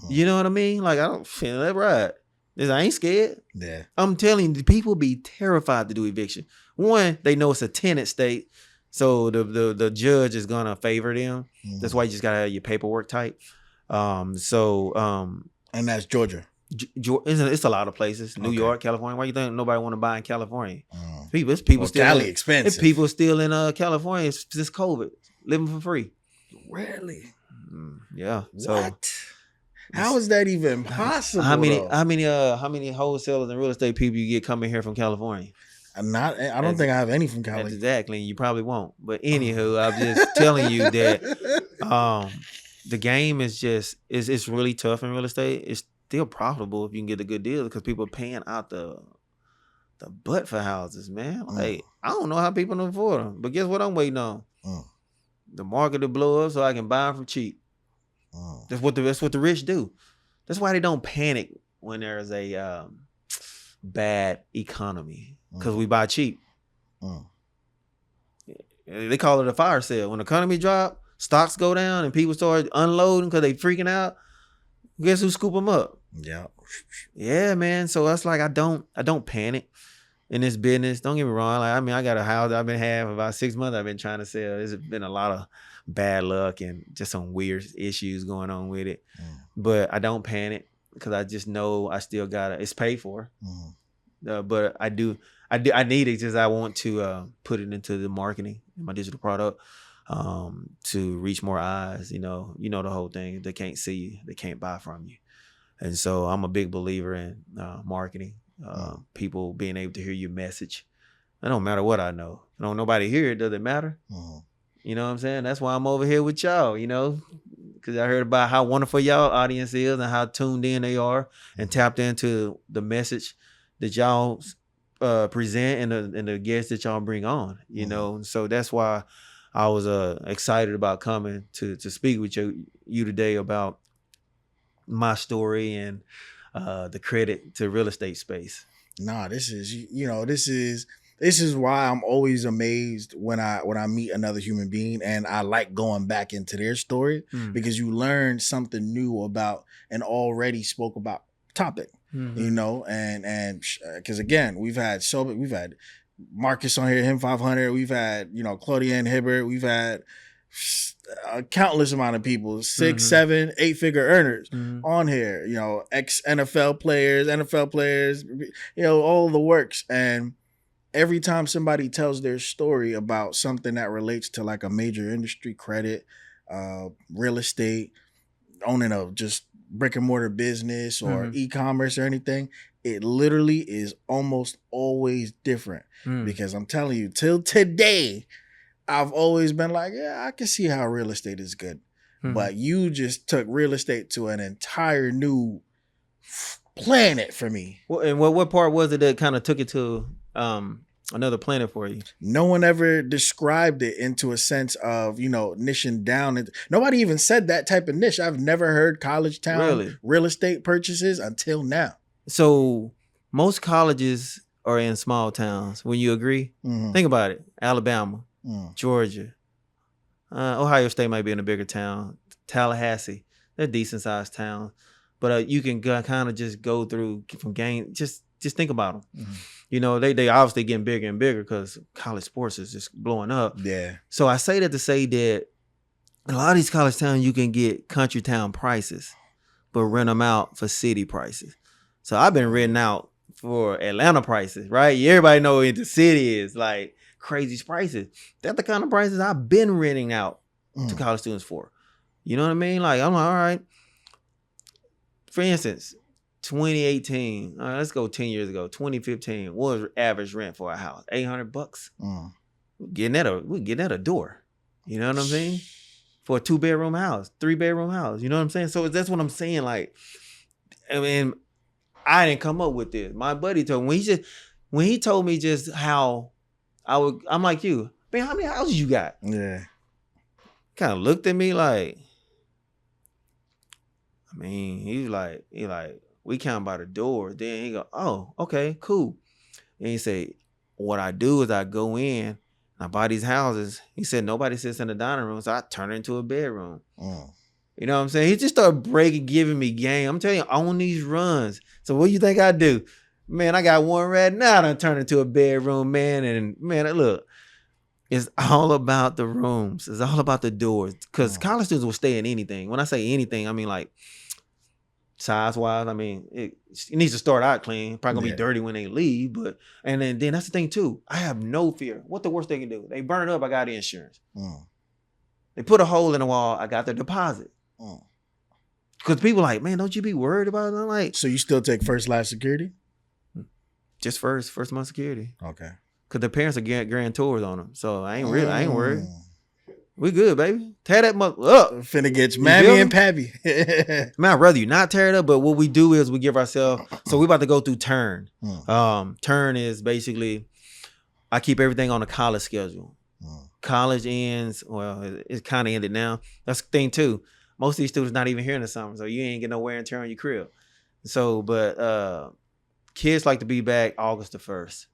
You know what I mean? Like, I don't feel that right. I ain't scared. Yeah. I'm telling you, people be terrified to do eviction. One, they know it's a tenant state, so the judge is gonna favor them. That's why you just gotta have your paperwork tight. And that's Georgia. It's a lot of places. New York, California. Why you think nobody want to buy in California? People still Cali expensive. It's people still in California since COVID, living for free. Really? Yeah. What? So how is that even possible? How many wholesalers and real estate people you get coming here from California? I don't think I have any from Cali. Exactly. You probably won't. But anywho, I'm just telling you that the game is just it's really tough in real estate. It's still profitable if you can get a good deal because people are paying out the butt for houses, man. Like, I don't know how people can afford them. But guess what I'm waiting on? The market to blow up so I can buy them for cheap. That's what the rich do. That's why they don't panic when there's a bad economy because we buy cheap. They call it a fire sale. When the economy drop, stocks go down, and people start unloading because they freaking out. Guess who scoop them up? Yeah, man. So that's like I don't panic in this business. Don't get me wrong. Like, I got a house I've been having for about 6 months. I've been trying to sell. There's been a lot of bad luck and just some weird issues going on with it. But I don't panic because I just know I still it's paid for. But I need it because I want to put it into the marketing, my digital product, to reach more eyes. You know the whole thing. They can't see you, they can't buy from you. And so I'm a big believer in marketing, people being able to hear your message. It don't matter what I know. Don't nobody hear it, does it matter? You know what I'm saying? That's why I'm over here with y'all, because I heard about how wonderful y'all audience is and how tuned in they are and tapped into the message that y'all present and the guests that y'all bring on, So that's why I was excited about coming to speak with you today about my story and the credit to real estate space. Nah, this is why I'm always amazed when I meet another human being, and I like going back into their story because you learn something new about an already spoke about topic, and because again, we've had Marcus on here, him 500. We've had Claudia and Hibbert. We've had a countless amount of people, 6, 7, 8-figure earners on here. Ex NFL players, all the works. And every time somebody tells their story about something that relates to like a major industry, credit, real estate, owning a just brick and mortar business or e-commerce or anything, it literally is almost always different. Because I'm telling you, till today, I've always been like, yeah, I can see how real estate is good. But you just took real estate to an entire new planet for me. Well, and what part was it that kind of took it to another planet for you? No one ever described it into a sense of, niching down. Nobody even said that type of niche. I've never heard college town real estate purchases until now. So most colleges are in small towns. When you agree, think about it. Alabama, Georgia, Ohio State might be in a bigger town. Tallahassee, they're decent sized towns. But you can kind of just go through from game. Just think about them. They obviously getting bigger and bigger because college sports is just blowing up. Yeah. So I say that to say that a lot of these college towns, you can get country town prices, but rent them out for city prices. So I've been renting out for Atlanta prices, right? Everybody know what the city is, like crazy prices. That's the kind of prices I've been renting out to college students for. You know what I mean? Like, I'm like, all right. For instance, 2018, let's go 10 years ago, 2015, what was average rent for a house? $800. We're getting at a door. You know what I'm saying? For a 2-bedroom house, 3-bedroom house. You know what I'm saying? So that's what I'm saying. Like, I mean, I didn't come up with this. My buddy told me when he told me just how I'm like you. Man, how many houses you got? Yeah. Kind of looked at me like, I mean, he like, we count by the door. Then he go, oh, okay, cool. And he said, what I do is I go in and I buy these houses. He said, nobody sits in the dining room, so I turn it into a bedroom. You know what I'm saying? He just started giving me game. I'm telling you, on these runs. So what do you think I do? Man, I got one right now to turn into a bedroom, man. And man, look, it's all about the rooms. It's all about the doors. Because college students will stay in anything. When I say anything, I mean like size-wise, I mean, it needs to start out clean. Probably gonna be dirty when they leave. But and then that's the thing too. I have no fear. What the worst they can do? They burn it up, I got the insurance. They put a hole in the wall, I got the deposit. Because people like, man, don't you be worried about it? I'm like, so you still take first last security? Just first month security. Okay. Because the parents are guarantors on them. So I ain't worried. We good, baby. Tear that mother up. Finna get Mammy and Pappy. Man, I'd rather you not tear it up, but what we do is we give ourselves, so we about to go through turn. Turn is basically, I keep everything on a college schedule. College ends, well, it's kind of ended now. That's the thing too. Most of these students not even here in the summer, so you ain't get no wear and tear on your crib. So, but kids like to be back August the 1st.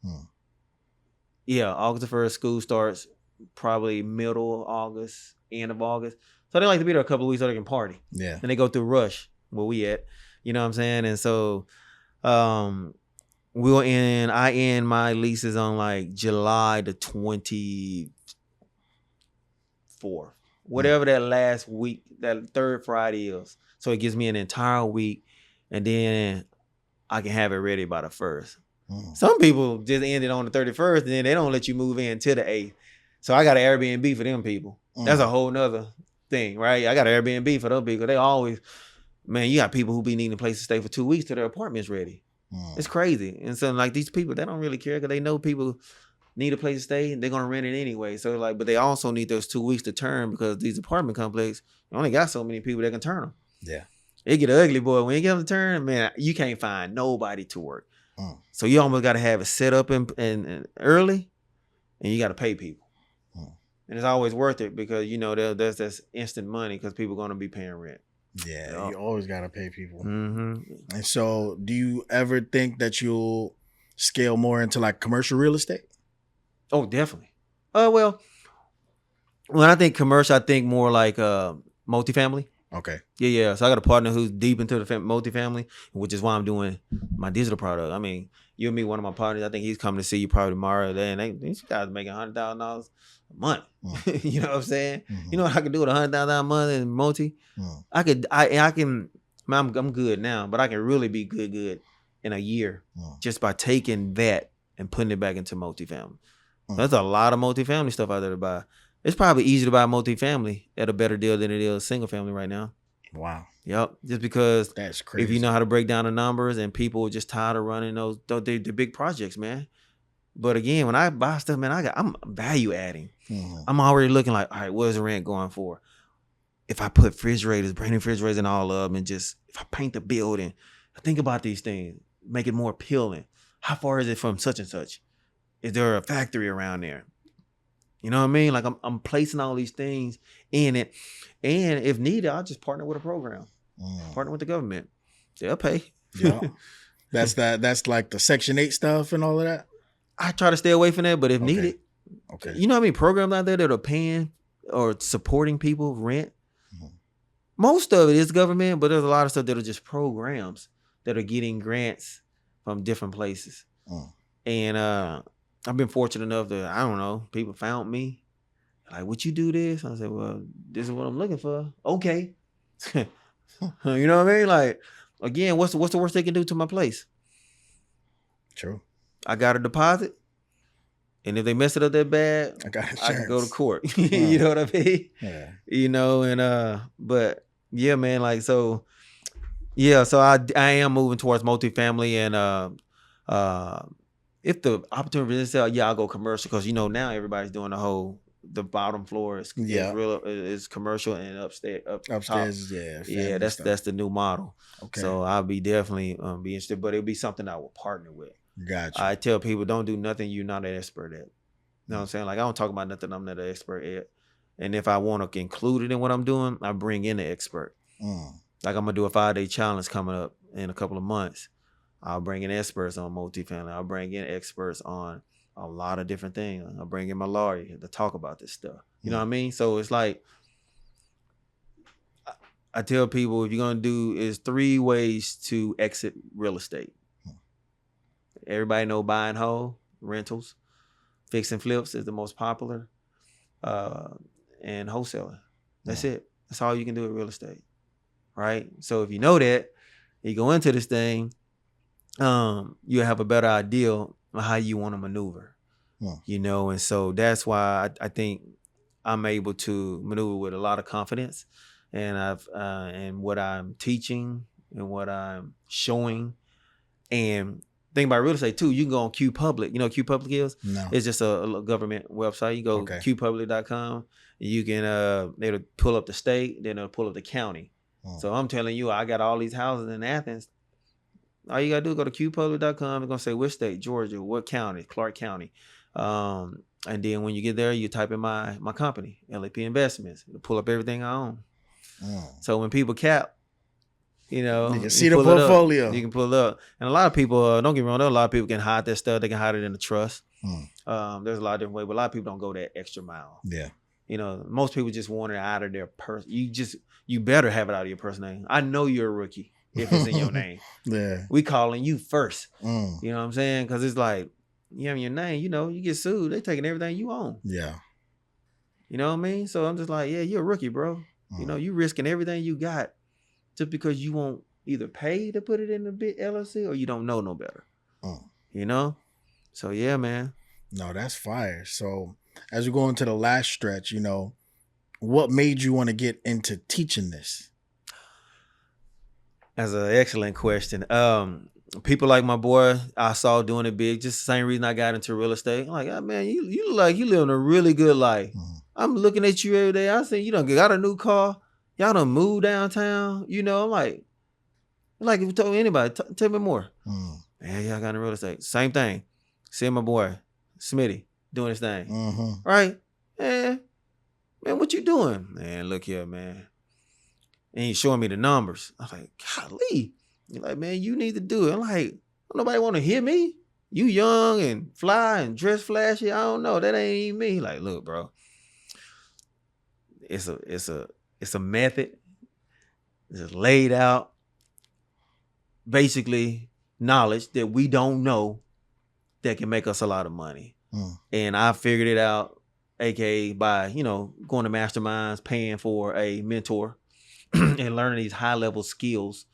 Yeah, August the 1st, school starts probably middle of August, end of August. So they like to be there a couple of weeks so they can party. Yeah. And they go through rush where we at. You know what I'm saying? And so I end my leases on like July the 24th. Whatever that last week, that third Friday is. So it gives me an entire week and then I can have it ready by the 1st. Some people just end it on the 31st and then they don't let you move in till the 8th. So I got an Airbnb for them people. That's a whole nother thing, right? I got an Airbnb for those people. They always, man, you got people who be needing a place to stay for 2 weeks till their apartment's ready. It's crazy. And so like these people, they don't really care because they know people need a place to stay and they're going to rent it anyway. So like, but they also need those 2 weeks to turn because these apartment complexes, you only got so many people that can turn them. Yeah. It get ugly, boy. When you get them to turn, man, you can't find nobody to work. So you almost got to have it set up and early and you got to pay people. And it's always worth it because, you know, there's this instant money because people are going to be paying rent. Yeah, you always got to pay people. And so do you ever think that you'll scale more into like commercial real estate? Oh, definitely. Well, when I think commercial, I think more like multifamily. Okay. Yeah. So I got a partner who's deep into the multifamily, which is why I'm doing my digital product. I mean, you and me, one of my partners, I think he's coming to see you probably tomorrow. And these guys making $100,000 a month. You know what I'm saying? You know what I could do with $100,000 a month in multi? I can. I'm good now, but I can really be good in a year just by taking that and putting it back into multifamily. There's a lot of multifamily stuff out there to buy. It's probably easier to buy multifamily at a better deal than it is single family right now. Wow. Yep. Just because that's crazy. If you know how to break down the numbers and people are just tired of running the big projects, man. But again, when I buy stuff, man, I'm value adding. I'm already looking like, all right, what is the rent going for? If I put refrigerators, brand new refrigerators in all of them, and just if I paint the building, I think about these things, make it more appealing. How far is it from such and such? Is there a factory around there? You know what I mean? Like I'm placing all these things in it. And if needed, I'll just partner with a program. Partner with the government. They'll pay. Yeah. That's like the Section 8 stuff and all of that? I try to stay away from that, but if needed. Okay. You know how many programs out there that are paying or supporting people rent? Most of it is government, but there's a lot of stuff that are just programs that are getting grants from different places. And I've been fortunate enough that, I don't know, people found me. Like, would you do this? I said, well, this is what I'm looking for. Okay. You know what I mean? Like, again, what's the worst they can do to my place? True. I got a deposit. And if they mess it up that bad, I got I can go to insurance. court. You know what I mean? Yeah. You know, and but yeah, man, like so yeah, so I am moving towards multifamily and if the opportunity is there, yeah, I'll go commercial because you know now everybody's doing the bottom floor is Yeah. real is commercial and upstairs Upstairs, top. yeah. Yeah, family stuff. that's the new model. Okay. So I'll be definitely be interested, but it'll be something I will partner with. Gotcha. I tell people don't do nothing you're not an expert at. You know what I'm saying? Like I don't talk about nothing I'm not an expert at. And if I want to include it in what I'm doing, I bring in the expert. Like I'm gonna do a 5-day challenge coming up in a couple of months. I'll bring in experts on multifamily. I'll bring in experts on a lot of different things. I'll bring in my lawyer to talk about this stuff. You know what I mean? So it's like I tell people if you're gonna do is 3 ways to exit real estate. Everybody know buy and hold, rentals, fix and flips is the most popular, and wholesaling. That's it. That's all you can do with real estate, right? So if you know that, you go into this thing, you have a better idea of how you want to maneuver, you know, and so that's why I think I'm able to maneuver with a lot of confidence, and and what I'm teaching and what I'm showing, and think about real estate too. You can go on QPublic. You know what QPublic is? No. It's just a government website. You go QPublic.com. You can it'll pull up the state, then it'll pull up the county. So I'm telling you, I got all these houses in Athens. All you gotta do is go to QPublic.com. It's gonna say which state, Georgia, what county, Clark County. And then when you get there, you type in my company, LAP Investments. It'll pull up everything I own. So when people cap, you know, you can see the portfolio. You can pull it up. And a lot of people, don't get me wrong, a lot of people can hide their stuff. They can hide it in the trust. There's a lot of different ways, but a lot of people don't go that extra mile. Yeah. You know, most people just want it out of their person. You better have it out of your personal name. I know you're a rookie if it's in your name. Yeah. We calling you first. You know what I'm saying? Because it's like, you have your name, you know, you get sued. They taking everything you own. Yeah. You know what I mean? So I'm just like, yeah, you're a rookie, bro. You know, you risking everything you got just because you won't either pay to put it in the big LLC or you don't know no better. You know? So yeah, man. No, that's fire. So as we go into the last stretch, you know, what made you want to get into teaching this? That's an excellent question. People like my boy, I saw doing it big. Just the same reason I got into real estate. I'm like, oh, man, you look like you living a really good life. I'm looking at you every day. I say, you done got a new car. Y'all done moved downtown. You know, I'm like if you told anybody, tell me more. Man, y'all got into real estate. Same thing. See my boy, Smitty, doing his thing. Right? Man, what you doing? Man, look here, man. And he's showing me the numbers. I was like, golly. You're like, man, you need to do it. I'm like, don't nobody want to hear me? You young and fly and dress flashy. I don't know. That ain't even me. Like, look, bro. It's a method. It's laid out. Basically, knowledge that we don't know that can make us a lot of money. And I figured it out, aka by, you know, going to masterminds, paying for a mentor, and learning these high-level skills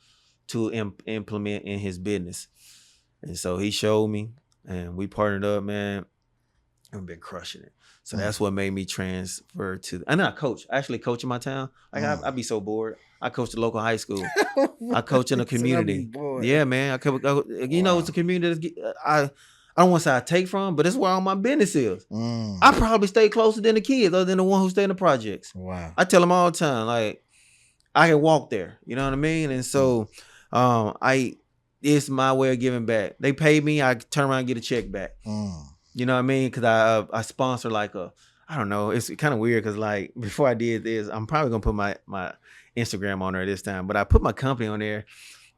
to implement in his business. And so he showed me, and we partnered up, man, and been crushing it. So that's what made me transfer to, and I coach. I actually coach in my town. Like I'd be so bored. I coach the local high school. I coach in the community. Yeah, man. You know, it's a community that I don't want to say I take from, but it's where all my business is. I probably stay closer than the kids, other than the one who stay in the projects. Wow. I tell them all the time, like, I can walk there. You know what I mean? And so it's my way of giving back. They pay me, I turn around and get a check back. You know what I mean? Because I sponsor like I don't know. It's kind of weird because like before I did this, I'm probably going to put my Instagram on there this time. But I put my company on there.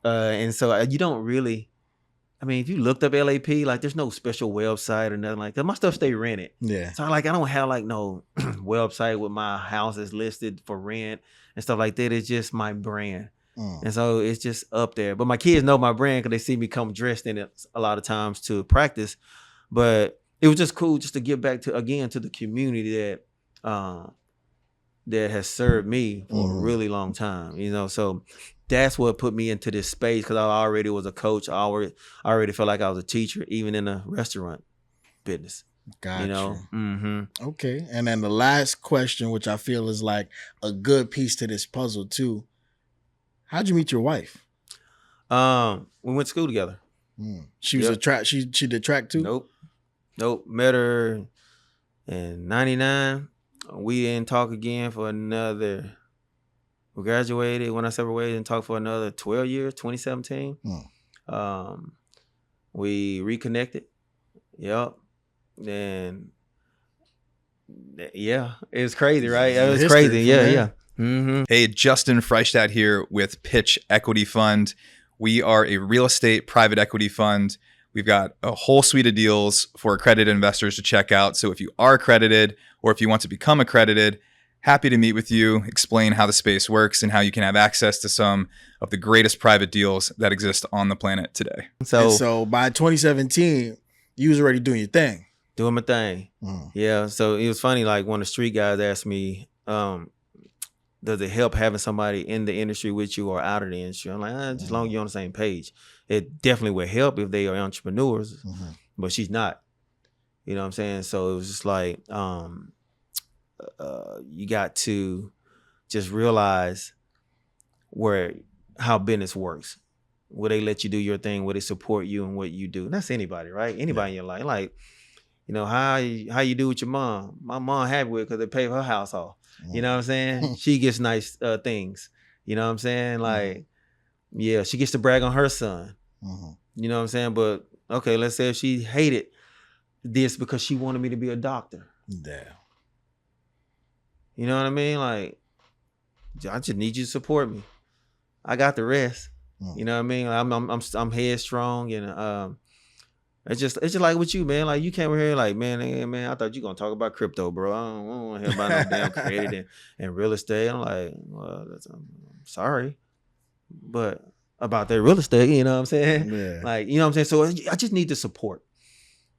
And so you don't really, I mean, if you looked up LAP, like there's no special website or nothing like that. My stuff stay rented. Yeah. So I don't have like no website with my houses listed for rent and stuff like that. It's just my brand. And so it's just up there. But my kids know my brand because they see me come dressed in it a lot of times to practice. But it was just cool just to give back to the community that has served me for a really long time. You know, so that's what put me into this space because I already was a coach. I already felt like I was a teacher, even in the restaurant business. Got You know. you. Mm-hmm. Okay. And then the last question, which I feel is like a good piece to this puzzle too. How'd you meet your wife? We went to school together. She was a track. She did track too. Nope. Met her in '99. We didn't talk again for another. We graduated, went our separate ways, and talked for another 12 years. 2017. We reconnected. Yep. And yeah, it was crazy, right? It was crazy. Yeah. Mm-hmm. Hey, Justin Freistadt here with Pitch Equity Fund. We are a real estate private equity fund. We've got a whole suite of deals for accredited investors to check out. So if you are accredited or if you want to become accredited, happy to meet with you, explain how the space works and how you can have access to some of the greatest private deals that exist on the planet today. So by 2017, you was already doing your thing. Doing my thing. Yeah. So it was funny, like one of the street guys asked me, does it help having somebody in the industry with you or out of the industry? I'm like, just as long as you're on the same page. It definitely would help if they are entrepreneurs, but she's not. You know what I'm saying? So it was just like, you got to just realize how business works. Will they let you do your thing? Will they support you in what you do? And that's anybody, right? Anybody in your life. Like, you know, how you do with your mom. My mom happy with it because they pay her house off. You know what I'm saying? She gets nice things. You know what I'm saying? Like, yeah, she gets to brag on her son. You know what I'm saying? But, okay, let's say if she hated this because she wanted me to be a doctor. Damn. You know what I mean? Like, I just need you to support me. I got the rest. You know what I mean? I'm headstrong, and it's just like with you, man. Like you came here, like man, I thought you gonna talk about crypto, bro. I don't want to hear about no damn credit and real estate. I'm like, well, I'm sorry, but about that real estate, you know what I'm saying? Yeah. Like, you know what I'm saying? So I just need the support.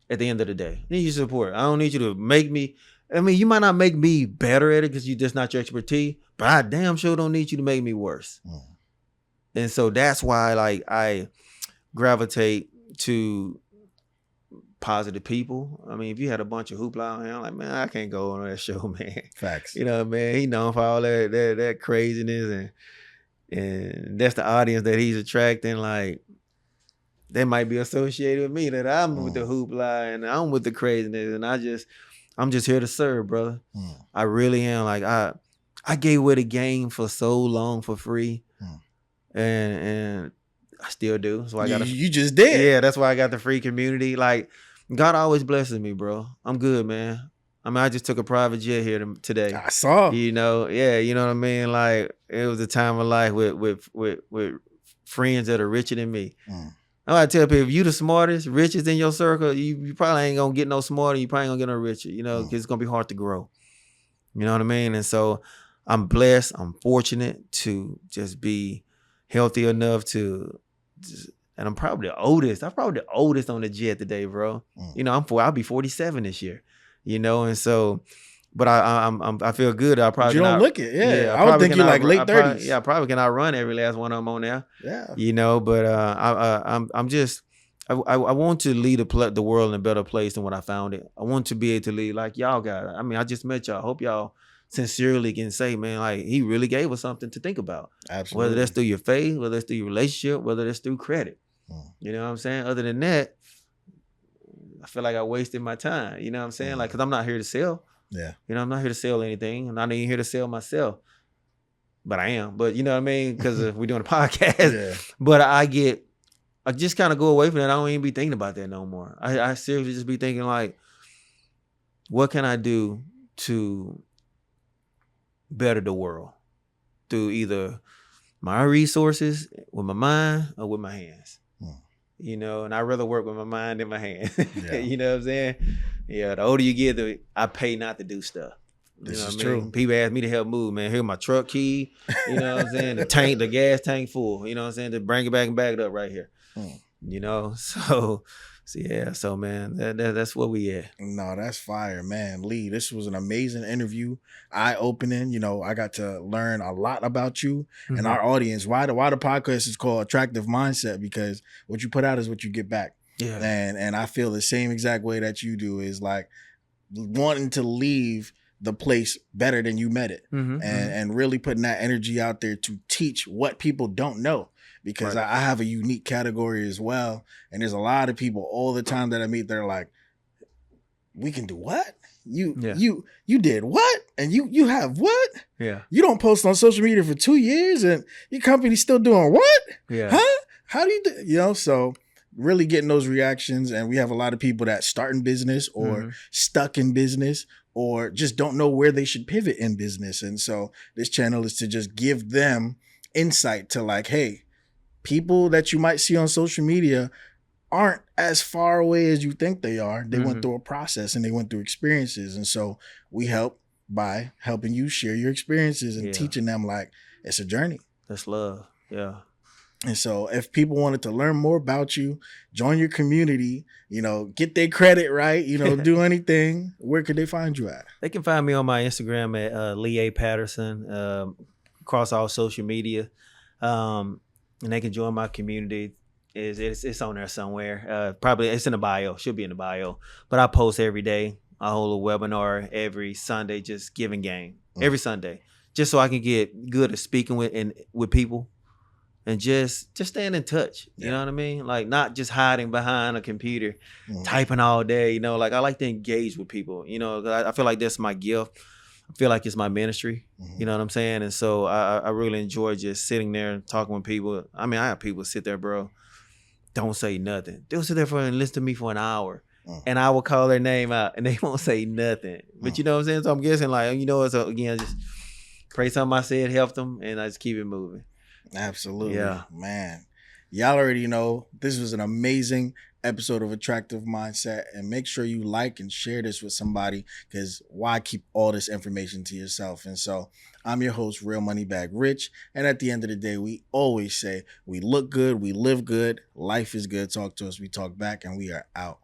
At the end of the day, I need your support. I don't need you to make me. I mean, you might not make me better at it because that's not your expertise, but I damn sure don't need you to make me worse. And so that's why, like, I gravitate to positive people. I mean, if you had a bunch of hoopla on here, I'm like, man, I can't go on that show, man. Facts. You know, man, he known for all that craziness, and that's the audience that he's attracting. Like, they might be associated with me, that I'm with the hoopla and I'm with the craziness, and I'm just here to serve, brother. I really am. Like, I gave away the game for so long for free, and I still do. So I got you just did. Yeah, that's why I got the free community. Like, God always blesses me, bro. I'm good, man. I mean, I just took a private jet here today. I saw. You know, yeah, you know what I mean? Like, it was a time of life with friends that are richer than me. I gotta tell people, if you the smartest, richest in your circle, you probably ain't gonna get no smarter. You probably ain't gonna get no richer, you know, because it's gonna be hard to grow. You know what I mean? And so I'm blessed. I'm fortunate to just be healthy enough to and I'm probably the oldest. I'm probably the oldest on the jet today, bro. You know, I'll be 47 this year. You know, and so, but I feel good. I probably you don't look it. Yeah, I would think you're like late 30s. I probably cannot run every last one of them on there. Yeah, you know, but I'm just I want to lead the world in a better place than what I found it. I want to be able to lead like y'all got. I mean, I just met y'all. I hope y'all sincerely can say, man, like he really gave us something to think about. Absolutely. Whether that's through your faith, whether that's through your relationship, whether that's through credit. You know what I'm saying? Other than that, I feel like I wasted my time. You know what I'm saying? Like, because I'm not here to sell. Yeah. You know, I'm not here to sell anything. I'm not even here to sell myself. But I am. But you know what I mean? Because we're doing a podcast. Yeah. But I just kind of go away from that. I don't even be thinking about that no more. I seriously just be thinking like, what can I do to better the world through either my resources, with my mind, or with my hands? You know, and I'd rather work with my mind than my hand. Yeah. You know what I'm saying? Yeah, the older you get, I pay not to do stuff. This is true. People ask me to help move, man. Here's my truck key. You know what I'm saying? The gas tank full. You know what I'm saying? To bring it back and back it up right here. You know, so yeah, so man, that's where we at. No, that's fire, man. Lee, this was an amazing interview, eye-opening. You know, I got to learn a lot about you and our audience. Why the podcast is called Attractive Mindset, because what you put out is what you get back. Yeah. And I feel the same exact way that you do, is like wanting to leave the place better than you met it, and really putting that energy out there to teach what people don't know. Because I have a unique category as well, and there's a lot of people all the time that I meet. They're like, "We can do what? You did what? And you have what? Yeah. You don't post on social media for 2 years, and your company's still doing what? Yeah. Huh? How do you do?" So really getting those reactions, and we have a lot of people that start in business or stuck in business, or just don't know where they should pivot in business. And so this channel is to just give them insight to like, hey, people that you might see on social media aren't as far away as you think they are. They went through a process and they went through experiences. And so we help by helping you share your experiences and teaching them like it's a journey. That's love. Yeah. And so if people wanted to learn more about you, join your community, get their credit right, do anything, where could they find you at? They can find me on my Instagram at Lee Patterson, across all social media. And they can join my community. It's on there somewhere. Probably it's in the bio. Should be in the bio. But I post every day. I hold a webinar every Sunday, just giving game every Sunday, just so I can get good at speaking with people, and just staying in touch. You know what I mean? Like not just hiding behind a computer, typing all day. Like I like to engage with people. 'Cause I feel like that's my gift. I feel like it's my ministry. You know what I'm saying? And so I really enjoy just sitting there and talking with people. I mean, I have people sit there, bro, don't say nothing. They'll sit there and listen to me for an hour. And I will call their name out and they won't say nothing. But you know what I'm saying? So I'm guessing like, so again, just pray something I said helped them, and I just keep it moving. Absolutely. Yeah. Man. Y'all already know this was an amazing episode of Attractive Mindset, and make sure you like and share this with somebody, because why keep all this information to yourself? And so I'm your host, Real Money Bag Rich, and at the end of the day, we always say we look good, we live good, life is good. Talk to us, we talk back, and we are out.